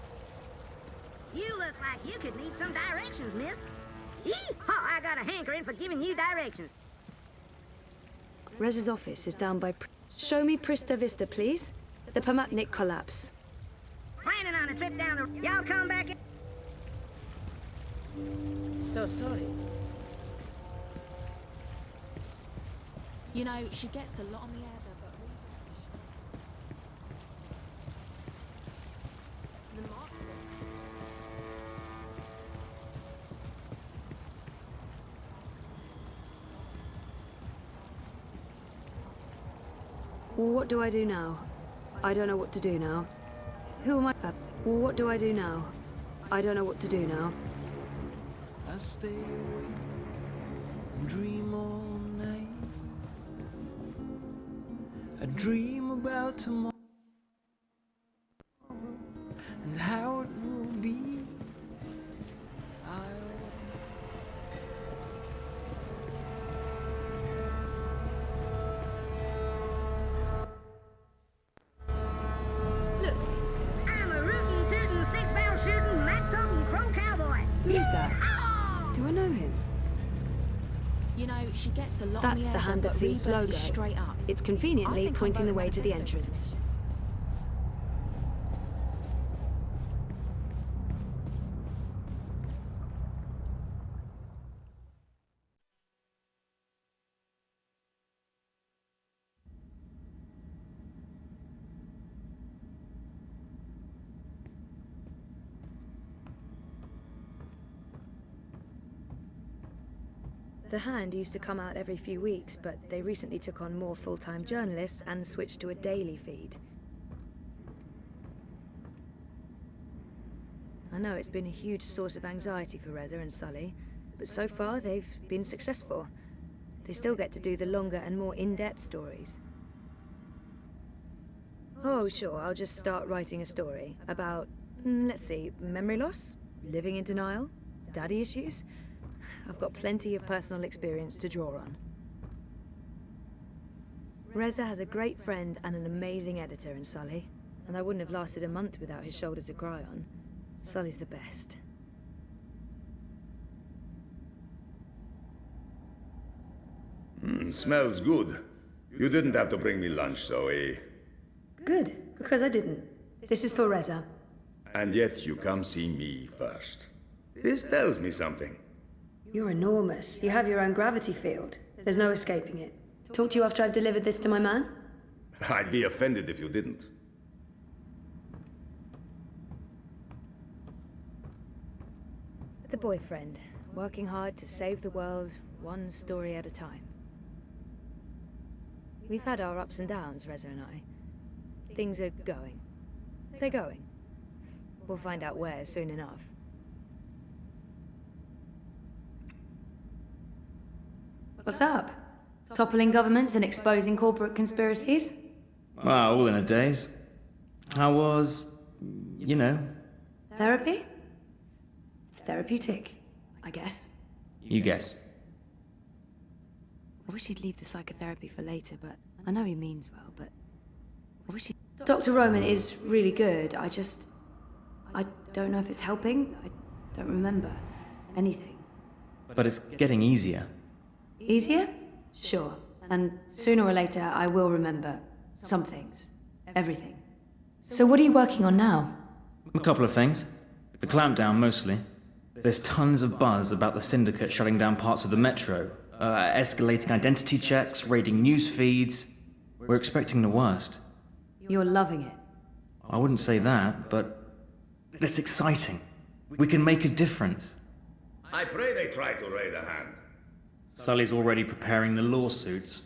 You look like you could need some directions, miss. Yee-haw, I got a hankering for giving you directions. Rez's office is down by... Show me Prista Vista, please. The Pamatnik collapse. Planning on a trip down the... Y'all come back in... So sorry. You know, she gets a lot on the air, but the Marxists. What do I do now? I don't know what to do now. Who am I? What do I do now? I don't know what to do now. I stay awake and dream all night. I dream about tomorrow and how it will be. Look, I'm a rootin' tootin' six-barrel shooting, map-toting crow cowboy. Who is that? Do I know him? You know, she gets a lot That's on the the air, Hand That but Feeds Rebus logo. is straight up. It's I conveniently think I'm pointing the voting way to the Manifesto entrance. The Hand used to come out every few weeks, but they recently took on more full-time journalists and switched to a daily feed. I know it's been a huge source of anxiety for Reza and Sully, but so far they've been successful. They still get to do the longer and more in-depth stories. Oh, sure, I'll just start writing a story about, let's see, memory loss, living in denial, daddy issues. I've got plenty of personal experience to draw on. Reza has a great friend and an amazing editor in Sully, and I wouldn't have lasted a month without his shoulder to cry on. Sully's the best. Smells good. You didn't have to bring me lunch, Zoe. Good, because I didn't. This is for Reza. And yet you come see me first. This tells me something. You're enormous. You have your own gravity field. There's no escaping it. Talk to you after I've delivered this to my man? I'd be offended if you didn't. The boyfriend, working hard to save the world, one story at a time. We've had our ups and downs, Reza and I. Things are going. They're going. We'll find out where soon enough. What's up? Toppling governments and exposing corporate conspiracies? Well, all in a daze. How was, you know? Therapy? Therapeutic, I guess. You guess. I wish he'd leave the psychotherapy for later, but I know he means well, but I wish he... Dr. Roman is really good. I don't know if it's helping. I don't remember anything. But it's getting easier. Easier? Sure. And sooner or later, I will remember some things. Everything. So what are you working on now? A couple of things. The clampdown, mostly. There's tons of buzz about the Syndicate shutting down parts of the Metro, escalating identity checks, raiding news feeds. We're expecting the worst. You're loving it. I wouldn't say that, but it's exciting. We can make a difference. I pray they try to raid a hand. Sully's already preparing the lawsuits.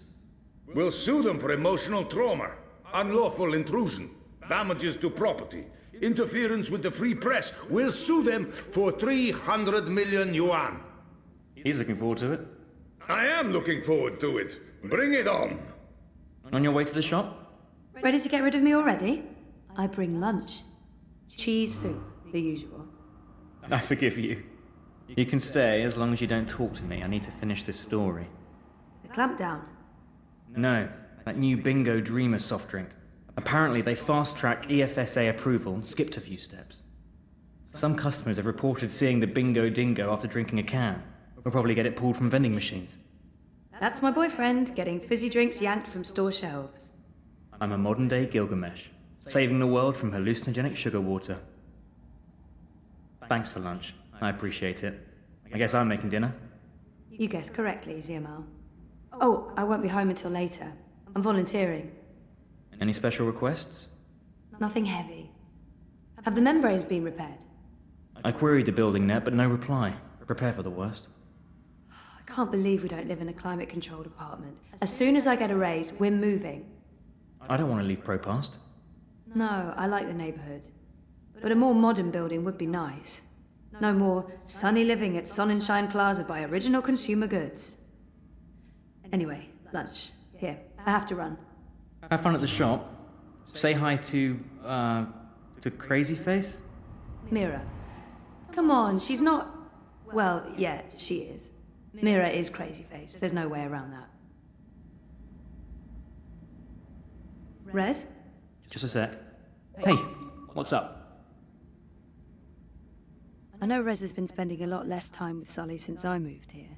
We'll sue them for emotional trauma, unlawful intrusion, damages to property, interference with the free press. We'll sue them for 300 million yuan. He's looking forward to it. I am looking forward to it. Bring it on. On your way to the shop? Ready to get rid of me already? I bring lunch. Cheese soup, the usual. I forgive you. You can stay as long as you don't talk to me. I need to finish this story. The clamp down. No, that new Bingo Dreamer soft drink. Apparently they fast-tracked EFSA approval and skipped a few steps. Some customers have reported seeing the Bingo Dingo after drinking a can. We'll probably get it pulled from vending machines. That's my boyfriend, getting fizzy drinks yanked from store shelves. I'm a modern-day Gilgamesh, saving the world from hallucinogenic sugar water. Thanks for lunch. I appreciate it. I guess I'm making dinner. You guessed correctly, Ziamal. Oh, I won't be home until later. I'm volunteering. Any special requests? Nothing heavy. Have the membranes been repaired? I queried the building net, but no reply. Prepare for the worst. I can't believe we don't live in a climate-controlled apartment. As soon as I get a raise, we're moving. I don't want to leave Propast. No, I like the neighborhood. But a more modern building would be nice. No more sunny living at Sonnenschein Plaza by Original Consumer Goods. Anyway, lunch. Here, I have to run. Have fun at the shop. Say hi to Crazy Face? Mira. Come on, she's not... Well, yeah, she is. Mira is Crazy Face. There's no way around that. Rez? Just a sec. Hey, what's up? I know Rez has been spending a lot less time with Sully since I moved here.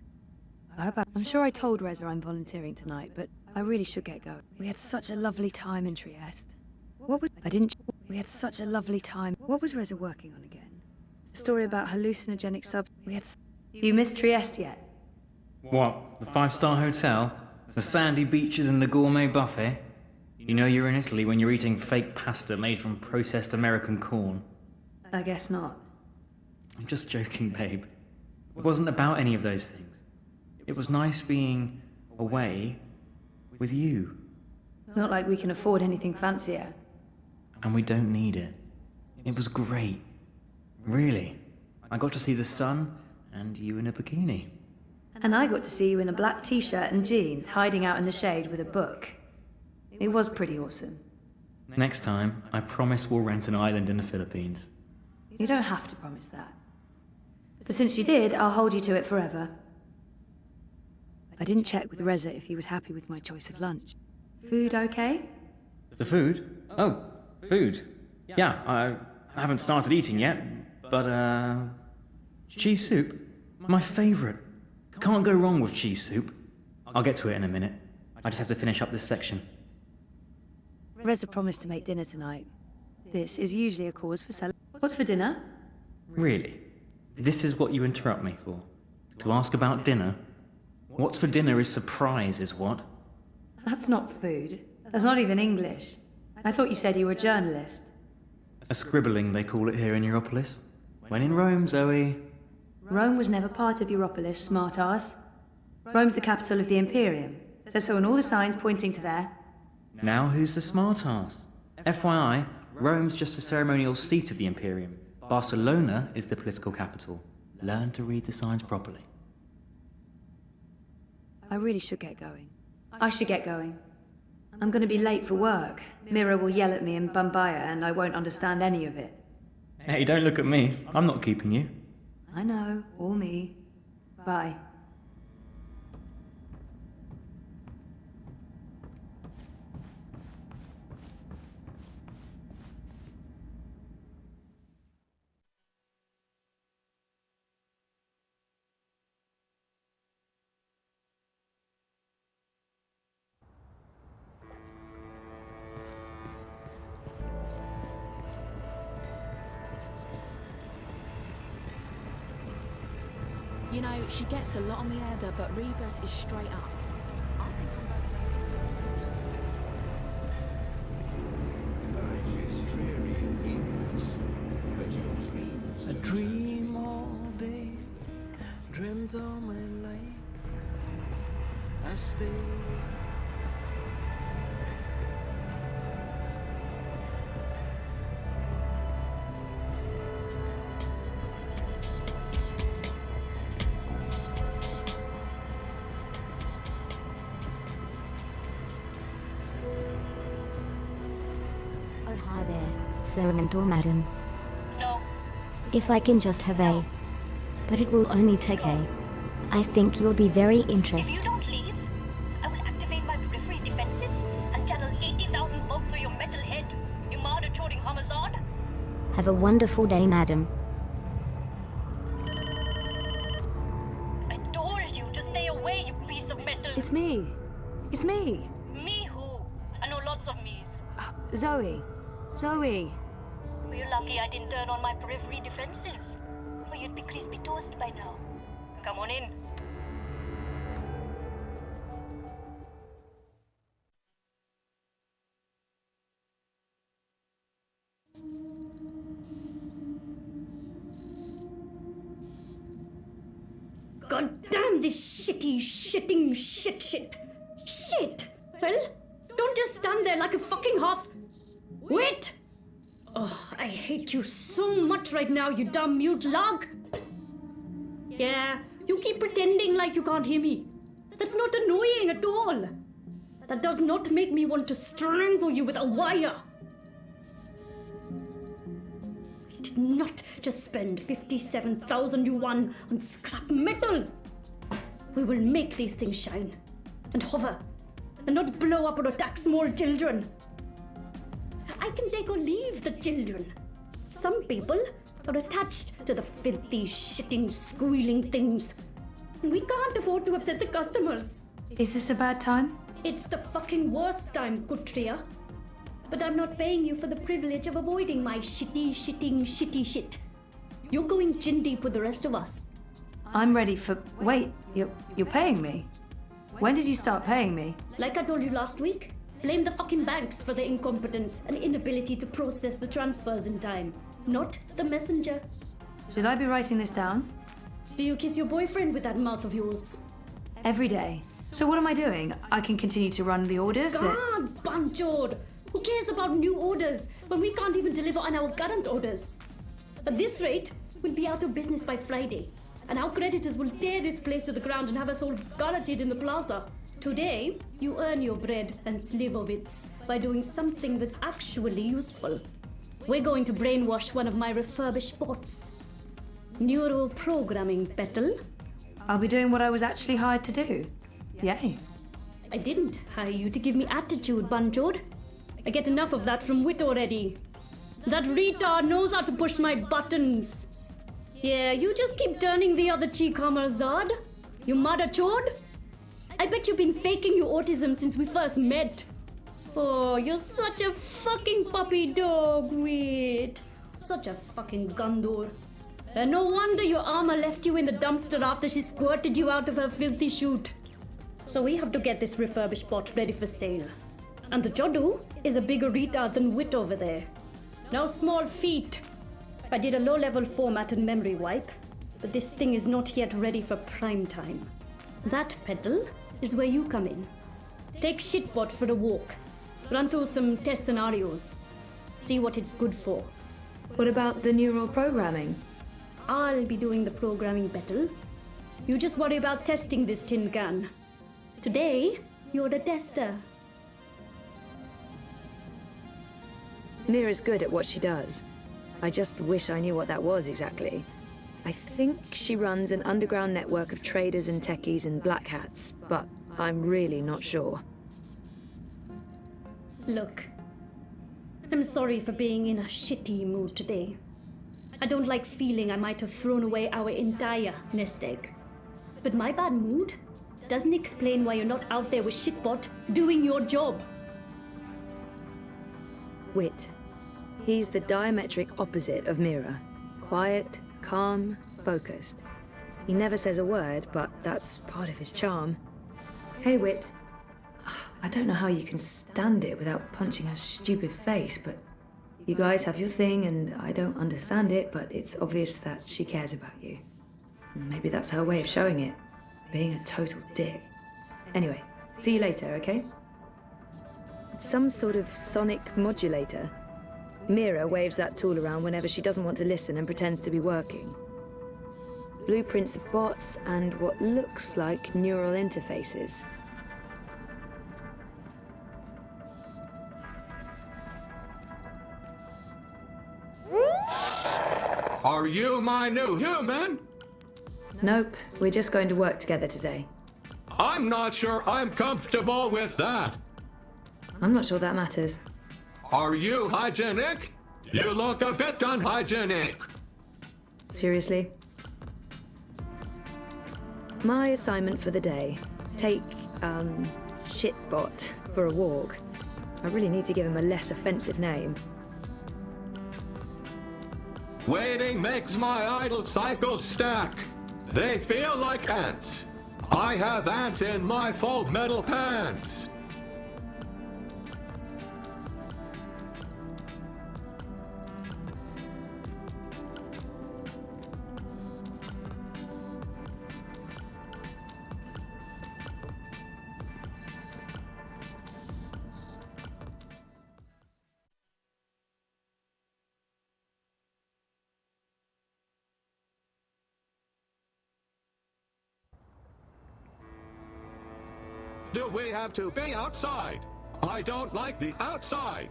I'm sure I told Reza I'm volunteering tonight, but I really should get going. We had such a lovely time in Trieste. We had such a lovely time. What was Reza working on again? A story about hallucinogenic Do you miss Trieste yet? What? The 5-star hotel? The sandy beaches and the gourmet buffet? You know you're in Italy when you're eating fake pasta made from processed American corn. I guess not. I'm just joking, babe. It wasn't about any of those things. It was nice being away with you. It's not like we can afford anything fancier. And we don't need it. It was great. Really. I got to see the sun and you in a bikini. And I got to see you in a black t-shirt and jeans, hiding out in the shade with a book. It was pretty awesome. Next time, I promise we'll rent an island in the Philippines. You don't have to promise that. But since you did, I'll hold you to it forever. I didn't check with Reza if he was happy with my choice of lunch. Food okay? The food? Oh, food. Yeah, I haven't started eating yet, but cheese soup? My favorite. Can't go wrong with cheese soup. I'll get to it in a minute. I just have to finish up this section. Reza promised to make dinner tonight. This is usually a cause for celebration. What's for dinner? Really? This is what you interrupt me for? To ask about dinner? What's for dinner is surprise, is what? That's not food. That's not even English. I thought you said you were a journalist. A scribbling, they call it here in Europolis. When in Rome, Zoe. Rome was never part of Europolis, smart-ass. Rome's the capital of the Imperium. Says so on all the signs pointing to there. Now who's the smart-ass? FYI, Rome's just a ceremonial seat of the Imperium. Barcelona is the political capital. Learn to read the signs properly. I really should get going. I should get going. I'm going to be late for work. Mira will yell at me in Bambaya and I won't understand any of it. Hey, don't look at me. I'm not keeping you. I know, or me. Bye. You know, she gets a lot on me head, but Rebus is straight up. I think Life is dreary and meaningless, but your dreams I dream all day, dreamt all my life. stay. Oh, hi there, sir and or madam. No. If I can just have a... But it will only take a... I think you'll be very If you interested. don't leave, I will activate my periphery defenses and channel 80,000 volts through your metal head, you murder-toting homicide. Have a wonderful day, madam. I told you to stay away, you piece of metal. It's me. It's me. Me who? I know lots of me's. Zoe. Zoe. You're lucky I didn't turn on my periphery defenses, or you'd be crispy toast by now. Come on in. God damn this shitting shit. Well, don't just stand there like a fucking half... Wait! Oh, I hate you so much right now, you dumb mute lug. Yeah, you keep pretending like you can't hear me. That's not annoying at all. That does not make me want to strangle you with a wire. I did not just spend 57,000 yuan on scrap metal. We will make these things shine and hover and not blow up or attack small children. I can take or leave the children. Some people are attached to the filthy, shitting, squealing things. And we can't afford to upset the customers. Is this a bad time? It's the fucking worst time, Gutria. But I'm not paying you for the privilege of avoiding my shitty shit. You're going chin deep with the rest of us. I'm ready for... Wait, you're paying me? When did you start paying me? Like I told you last week, blame the fucking banks for their incompetence and inability to process the transfers in time, not the messenger. Should I be writing this down? Do you kiss your boyfriend with that mouth of yours? Every day. So what am I doing? I can continue to run the orders that... God, Banchod! Who cares about new orders when we can't even deliver on our current orders? At this rate, we'll be out of business by Friday, and our creditors will tear this place to the ground and have us all gulleted in the plaza. Today, you earn your bread and slivovitz by doing something that's actually useful. We're going to brainwash one of my refurbished bots. Neural programming, Petal. I'll be doing what I was actually hired to do. Yay. I didn't hire you to give me attitude, Banchod. I get enough of that from Wit already. That retard knows how to push my buttons. Yeah, you just keep turning the other cheek, Zad. You mother chord. I bet you've been faking your autism since we first met. Oh, you're such a fucking puppy dog, Wit. Such a fucking Gondor. And no wonder your armor left you in the dumpster after she squirted you out of her filthy chute. So we have to get this refurbished bot ready for sale. And the Jodu is a bigger retard than Wit over there. No small feat. I did a low-level format and memory wipe, but this thing is not yet ready for prime time. That, Petal, is where you come in. Take Shitbot for a walk. Run through some test scenarios. See what it's good for. What about the neural programming? I'll be doing the programming, Petal. You just worry about testing this tin can. Today, you're the tester. Mira's good at what she does. I just wish I knew what that was exactly. I think she runs an underground network of traders and techies and black hats, but I'm really not sure. Look, I'm sorry for being in a shitty mood today. I don't like feeling I might have thrown away our entire nest egg. But my bad mood doesn't explain why you're not out there with Shitbot doing your job. Wit. He's the diametric opposite of Mira. Quiet, calm, focused. He never says a word, but that's part of his charm. Hey, Wit. I don't know how you can stand it without punching her stupid face, but you guys have your thing and I don't understand it, but it's obvious that she cares about you. Maybe that's her way of showing it, being a total dick. Anyway, See you later, okay? It's some sort of sonic modulator. Mira waves that tool around whenever she doesn't want to listen and pretends to be working. Blueprints of bots and what looks like neural interfaces. Are you my new human? Nope, we're just going to work together today. I'm not sure I'm comfortable with that. I'm not sure that matters. Are you hygienic? You look a bit unhygienic. Seriously? My assignment for the day. Take, Shitbot for a walk. I really need to give him a less offensive name. Waiting makes my idle cycles stack. They feel like ants. I have ants in my faux metal pants. Do we have to be outside? I don't like the outside.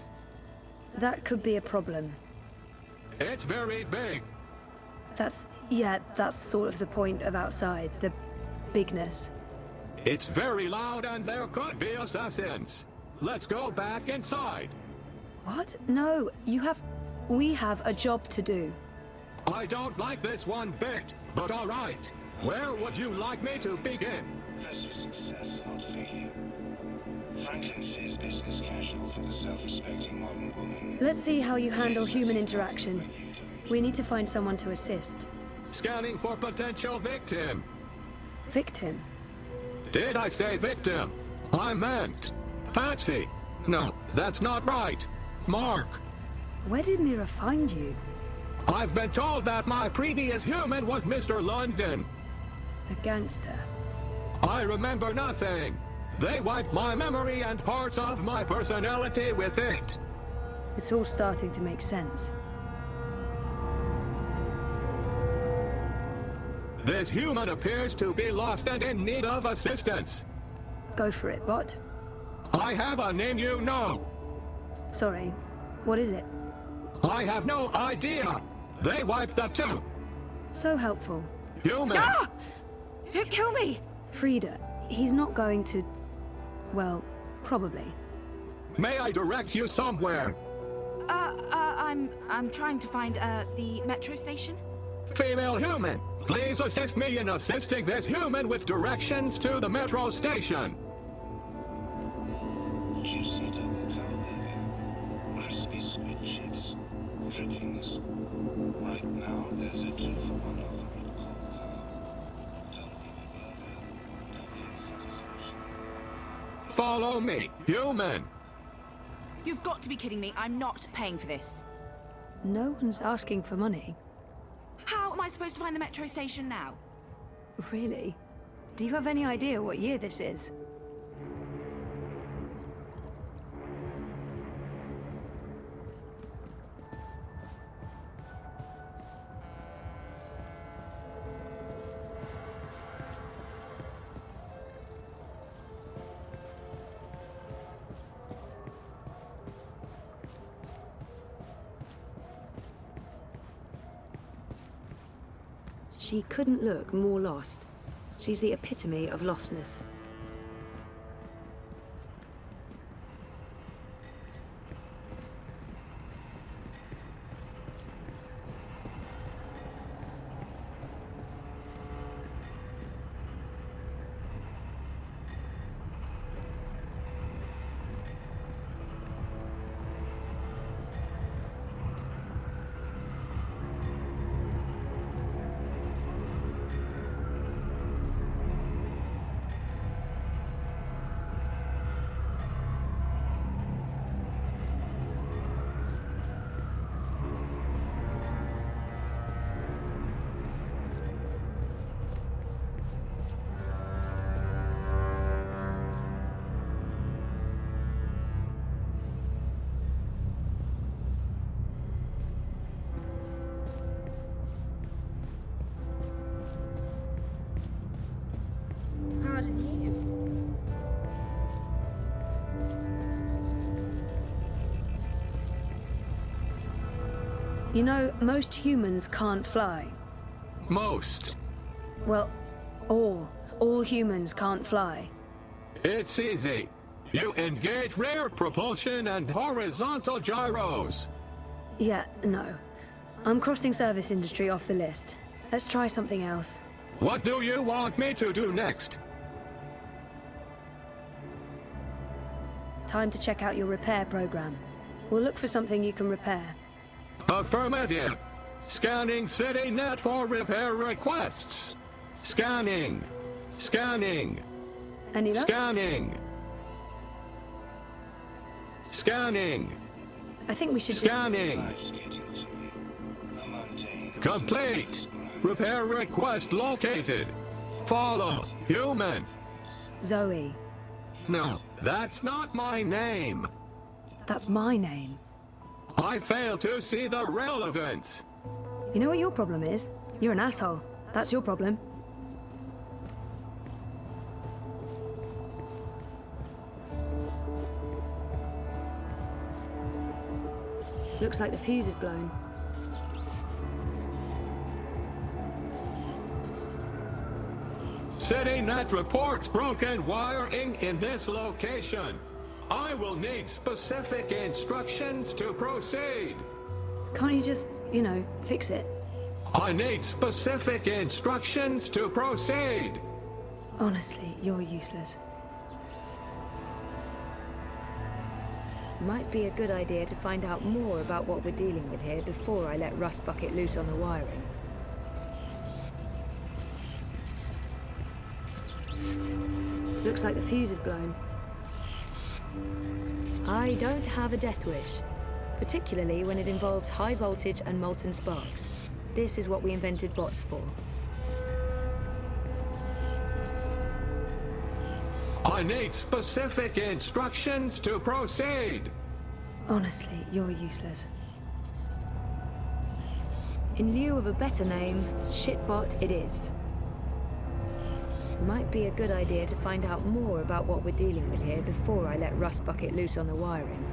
That could be a problem. It's very big. That's sort of the point of outside, the bigness. It's very loud and there could be assassins. Let's go back inside. What? No, we have a job to do. I don't like this one bit, but all right. Where would you like me to begin? Press for success, not failure. Franklin fears business casual for the self-respecting modern woman. Let's see how you handle human interaction. We need to find someone to assist. Scanning for potential victim. Victim? Did I say victim? I meant Patsy. No, that's not right. Mark. Where did Mira find you? I've been told that my previous human was Mr. London. The gangster. I remember nothing. They wiped my memory and parts of my personality with it. It's all starting to make sense. This human appears to be lost and in need of assistance. Go for it, Bot. I have a name you know. Sorry, what is it? I have no idea. They wiped the two. So helpful. Human. Ah! Don't kill me! Frida, he's not going to... well, probably. May I direct you somewhere? I'm trying to find, the metro station. Female human, please assist me in assisting this human with directions to the metro station. Juicy double cow burger, crispy squid chips, drippings. Right now, there's a 2-for-1 offer at Cold Cow. Don't leave a burger, don't leave satisfaction. Follow me, human. You've got to be kidding me. I'm not paying for this. No one's asking for money. How am I supposed to find the metro station now? Really? Do you have any idea what year this is? She couldn't look more lost. She's the epitome of lostness. You know, most humans can't fly. Most. Well, all humans can't fly. It's easy. You engage rear propulsion and horizontal gyros. Yeah, no. I'm crossing service industry off the list. Let's try something else. What do you want me to do next? Time to check out your repair program. We'll look for something you can repair. Affirmative. Scanning CityNet for repair requests. Scanning. Scanning. Any luck? Scanning. Scanning. I think we should Scanning. Complete. Repair request located. Follow. Human. Zoe. No, that's not my name. That's my name. I fail to see the relevance. You know what your problem is? You're an asshole. That's your problem. Looks like the fuse is blown. CityNet reports broken wiring in this location. I will need specific instructions to proceed. Can't you just, you know, fix it? I need specific instructions to proceed. Honestly, you're useless. Might be a good idea to find out more about what we're dealing with here before I let Rust Bucket loose on the wiring. Looks like the fuse is blown. I don't have a death wish, particularly when it involves high voltage and molten sparks. This is what we invented bots for. I need specific instructions to proceed. Honestly, you're useless. In lieu of a better name, Shitbot it is. Might be a good idea to find out more about what we're dealing with here before I let Rust Bucket loose on the wiring.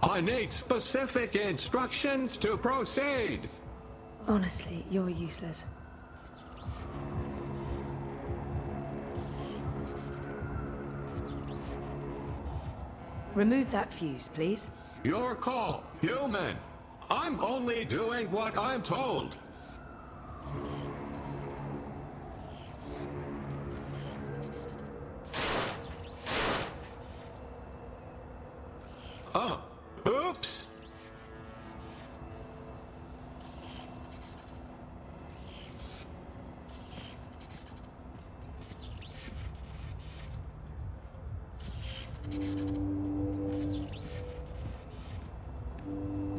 I need specific instructions to proceed. Honestly, you're useless. Remove that fuse, please. Your call, human. I'm only doing what I'm told. Oh, oops.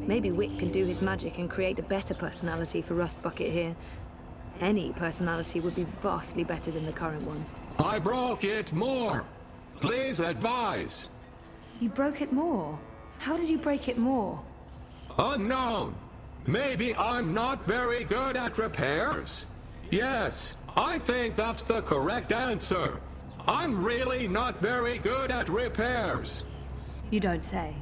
Maybe Wick can do his magic and create a better personality for Rust Bucket here. Any personality would be vastly better than the current one. I broke it more. Please advise. You broke it more? How did you break it more? Unknown. Maybe I'm not very good at repairs? Yes, I think that's the correct answer. I'm really not very good at repairs. You don't say.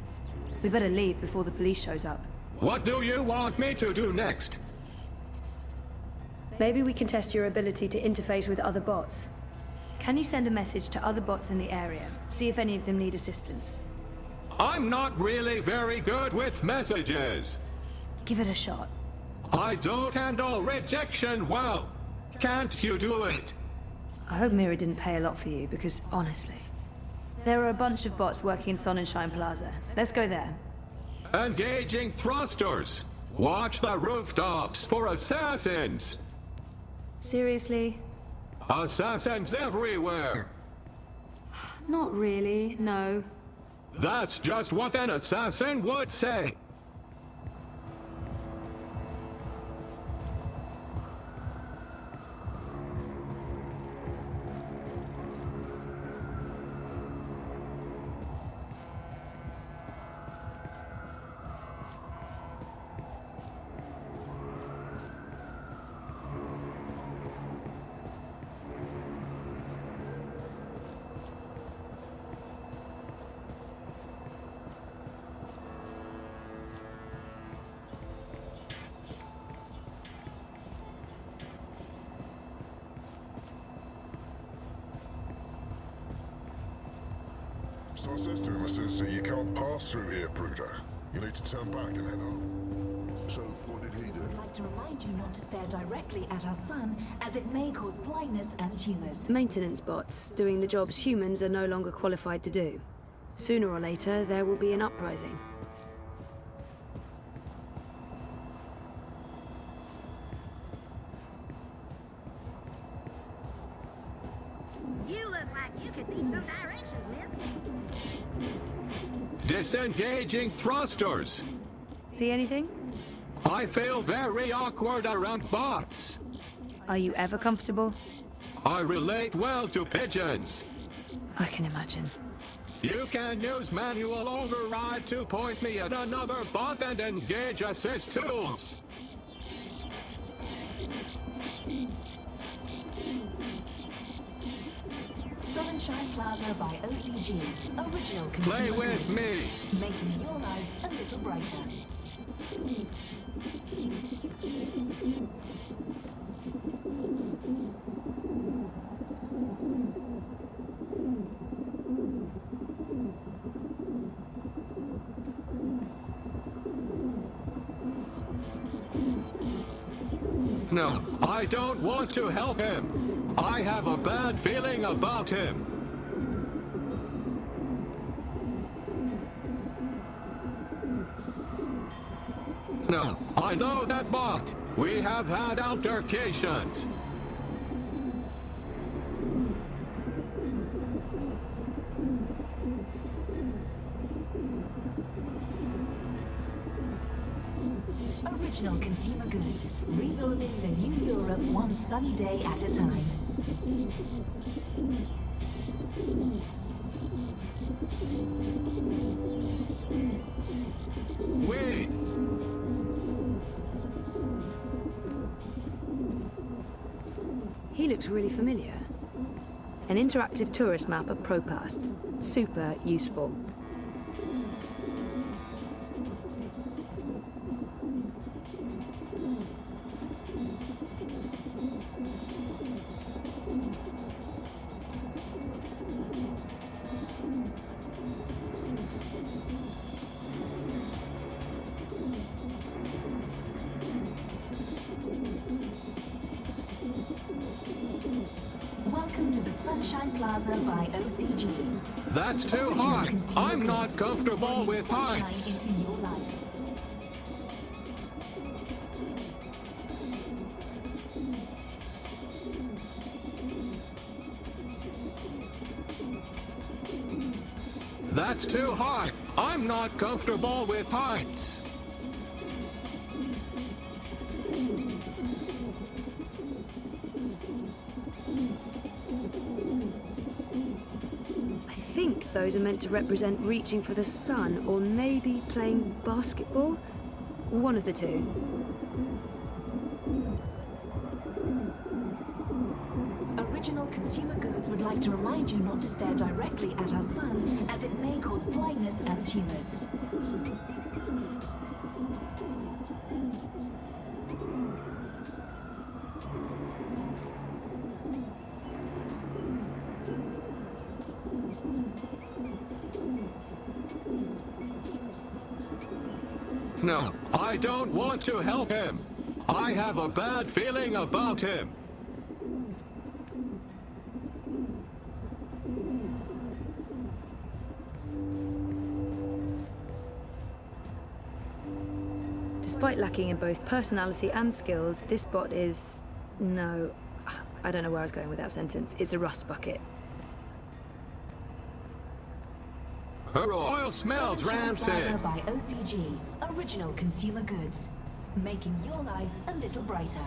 We better leave before the police shows up. What do you want me to do next? Maybe we can test your ability to interface with other bots. Can you send a message to other bots in the area? See if any of them need assistance. I'm not really very good with messages. Give it a shot. I don't handle rejection well. Can't you do it? I hope Mira didn't pay a lot for you, because honestly... There are a bunch of bots working in Sonnenschein Plaza. Let's go there. Engaging thrusters. Watch the rooftops for assassins. Seriously? Assassins everywhere! Not really, no. That's just what an assassin would say! So I says to him, I says, you can't pass through here, Bruder. You need to turn back and head on. So what did he do? I'd like to remind you not to stare directly at our sun, as it may cause blindness and tumors. Maintenance bots doing the jobs humans are no longer qualified to do. Sooner or later, there will be an uprising. You look like you could need some directions, miss. Disengaging thrusters! See anything? I feel very awkward around bots. Are you ever comfortable? I relate well to pigeons. I can imagine. You can use manual override to point me at another bot and engage assist tools. Sunshine Plaza by OCG. Original consumer Play with goods. me. Making your life a little brighter. No, I don't want to help him. I have a bad feeling about him. No, I know that bot. We have had altercations. Original consumer goods. Rebuilding the new Europe one sunny day at a time. Wait. He looks really familiar. An interactive tourist map of Propast. Super useful. Welcome to the Sunshine Plaza by OCG. That's too high. I'm not comfortable with heights. Into your life. That's too high. I'm not comfortable with heights. I think those are meant to represent reaching for the sun, or maybe playing basketball? One of the two. Original consumer goods would like to remind you not to stare directly at our sun, as it may cause blindness and tumors. No, I don't want to help him. I have a bad feeling about him. Despite lacking in both personality and skills, this bot is... no, I don't know where I was going with that sentence. It's a rust bucket. Her oil smells rancid. Plaza by OCG. Original consumer goods. Making your life a little brighter.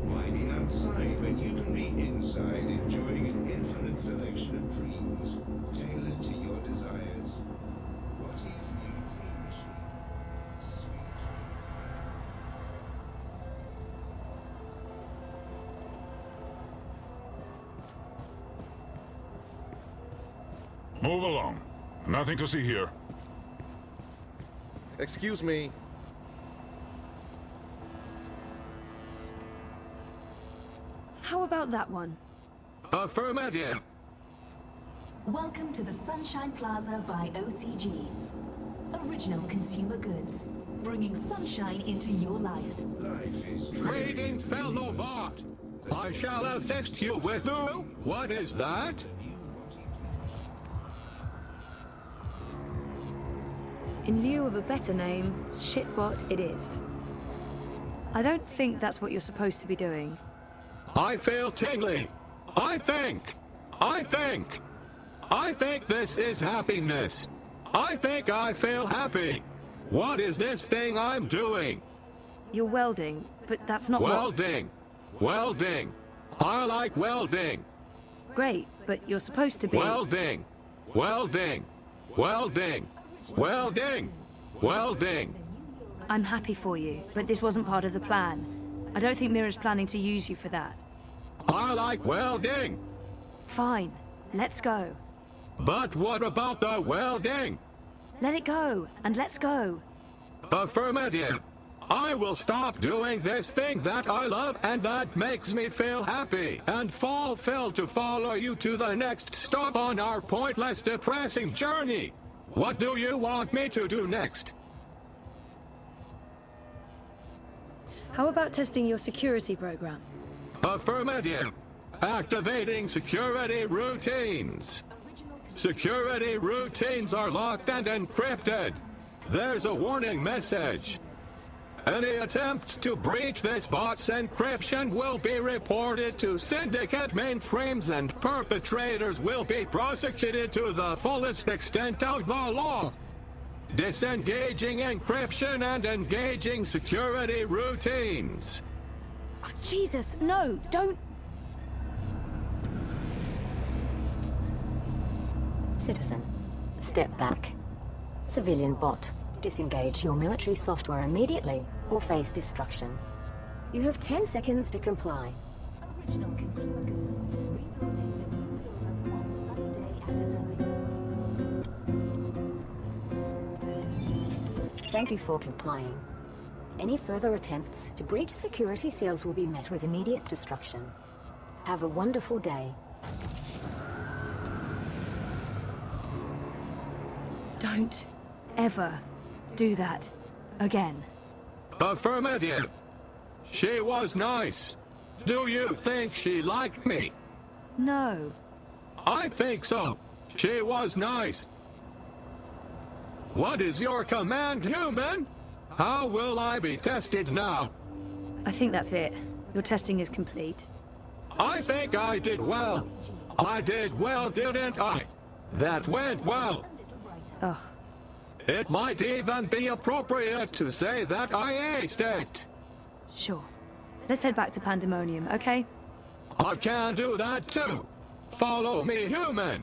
Why be outside when you can be inside enjoying an infinite selection of dreams tailored to your desires? What is new Dream Machine? Sweet Move along. Nothing to see here. Excuse me. How about that one? Affirmative. Welcome to the Sunshine Plaza by OCG. Original consumer goods. Bringing sunshine into your life. Life is Greetings, fellow bot. I shall assist you with who? What is that? In lieu of a better name, Shitbot it is. I don't think that's what you're supposed to be doing. I feel tingly. I think this is happiness. I think I feel happy. What is this thing I'm doing? You're welding, but that's not Welding. Welding. I like welding. Great, but you're supposed to be... Welding. Welding. Welding. Welding. Welding. I'm happy for you, but this wasn't part of the plan. I don't think Mira's planning to use you for that. I like welding. Fine, let's go. But what about the welding? Let it go, and let's go. Affirmative. I will stop doing this thing that I love and that makes me feel happy and fulfilled to follow you to the next stop on our pointless, depressing journey. What do you want me to do next? How about testing your security program? Affirmative. Activating security routines. Security routines are locked and encrypted. There's a warning message. Any attempt to breach this bot's encryption will be reported to Syndicate mainframes and perpetrators will be prosecuted to the fullest extent of the law. Disengaging encryption and engaging security routines. Oh, Jesus, no, don't... Citizen, step back. Civilian bot, disengage your military software immediately or face destruction. You have 10 seconds to comply. Original consumer goods. Rebuilding the new one Sunday at a time. Thank you for complying. Any further attempts to breach security seals will be met with immediate destruction. Have a wonderful day. Don't ever do that again. Affirmative. She was nice. Do you think she liked me? No. I think so. She was nice. What is your command, human? How will I be tested now? I think that's it. Your testing is complete. I think I did well. I did well, didn't I? That went well. Ugh. It might even be appropriate to say that I aced it. Sure. Let's head back to Pandemonium, okay? I can do that too. Follow me, human.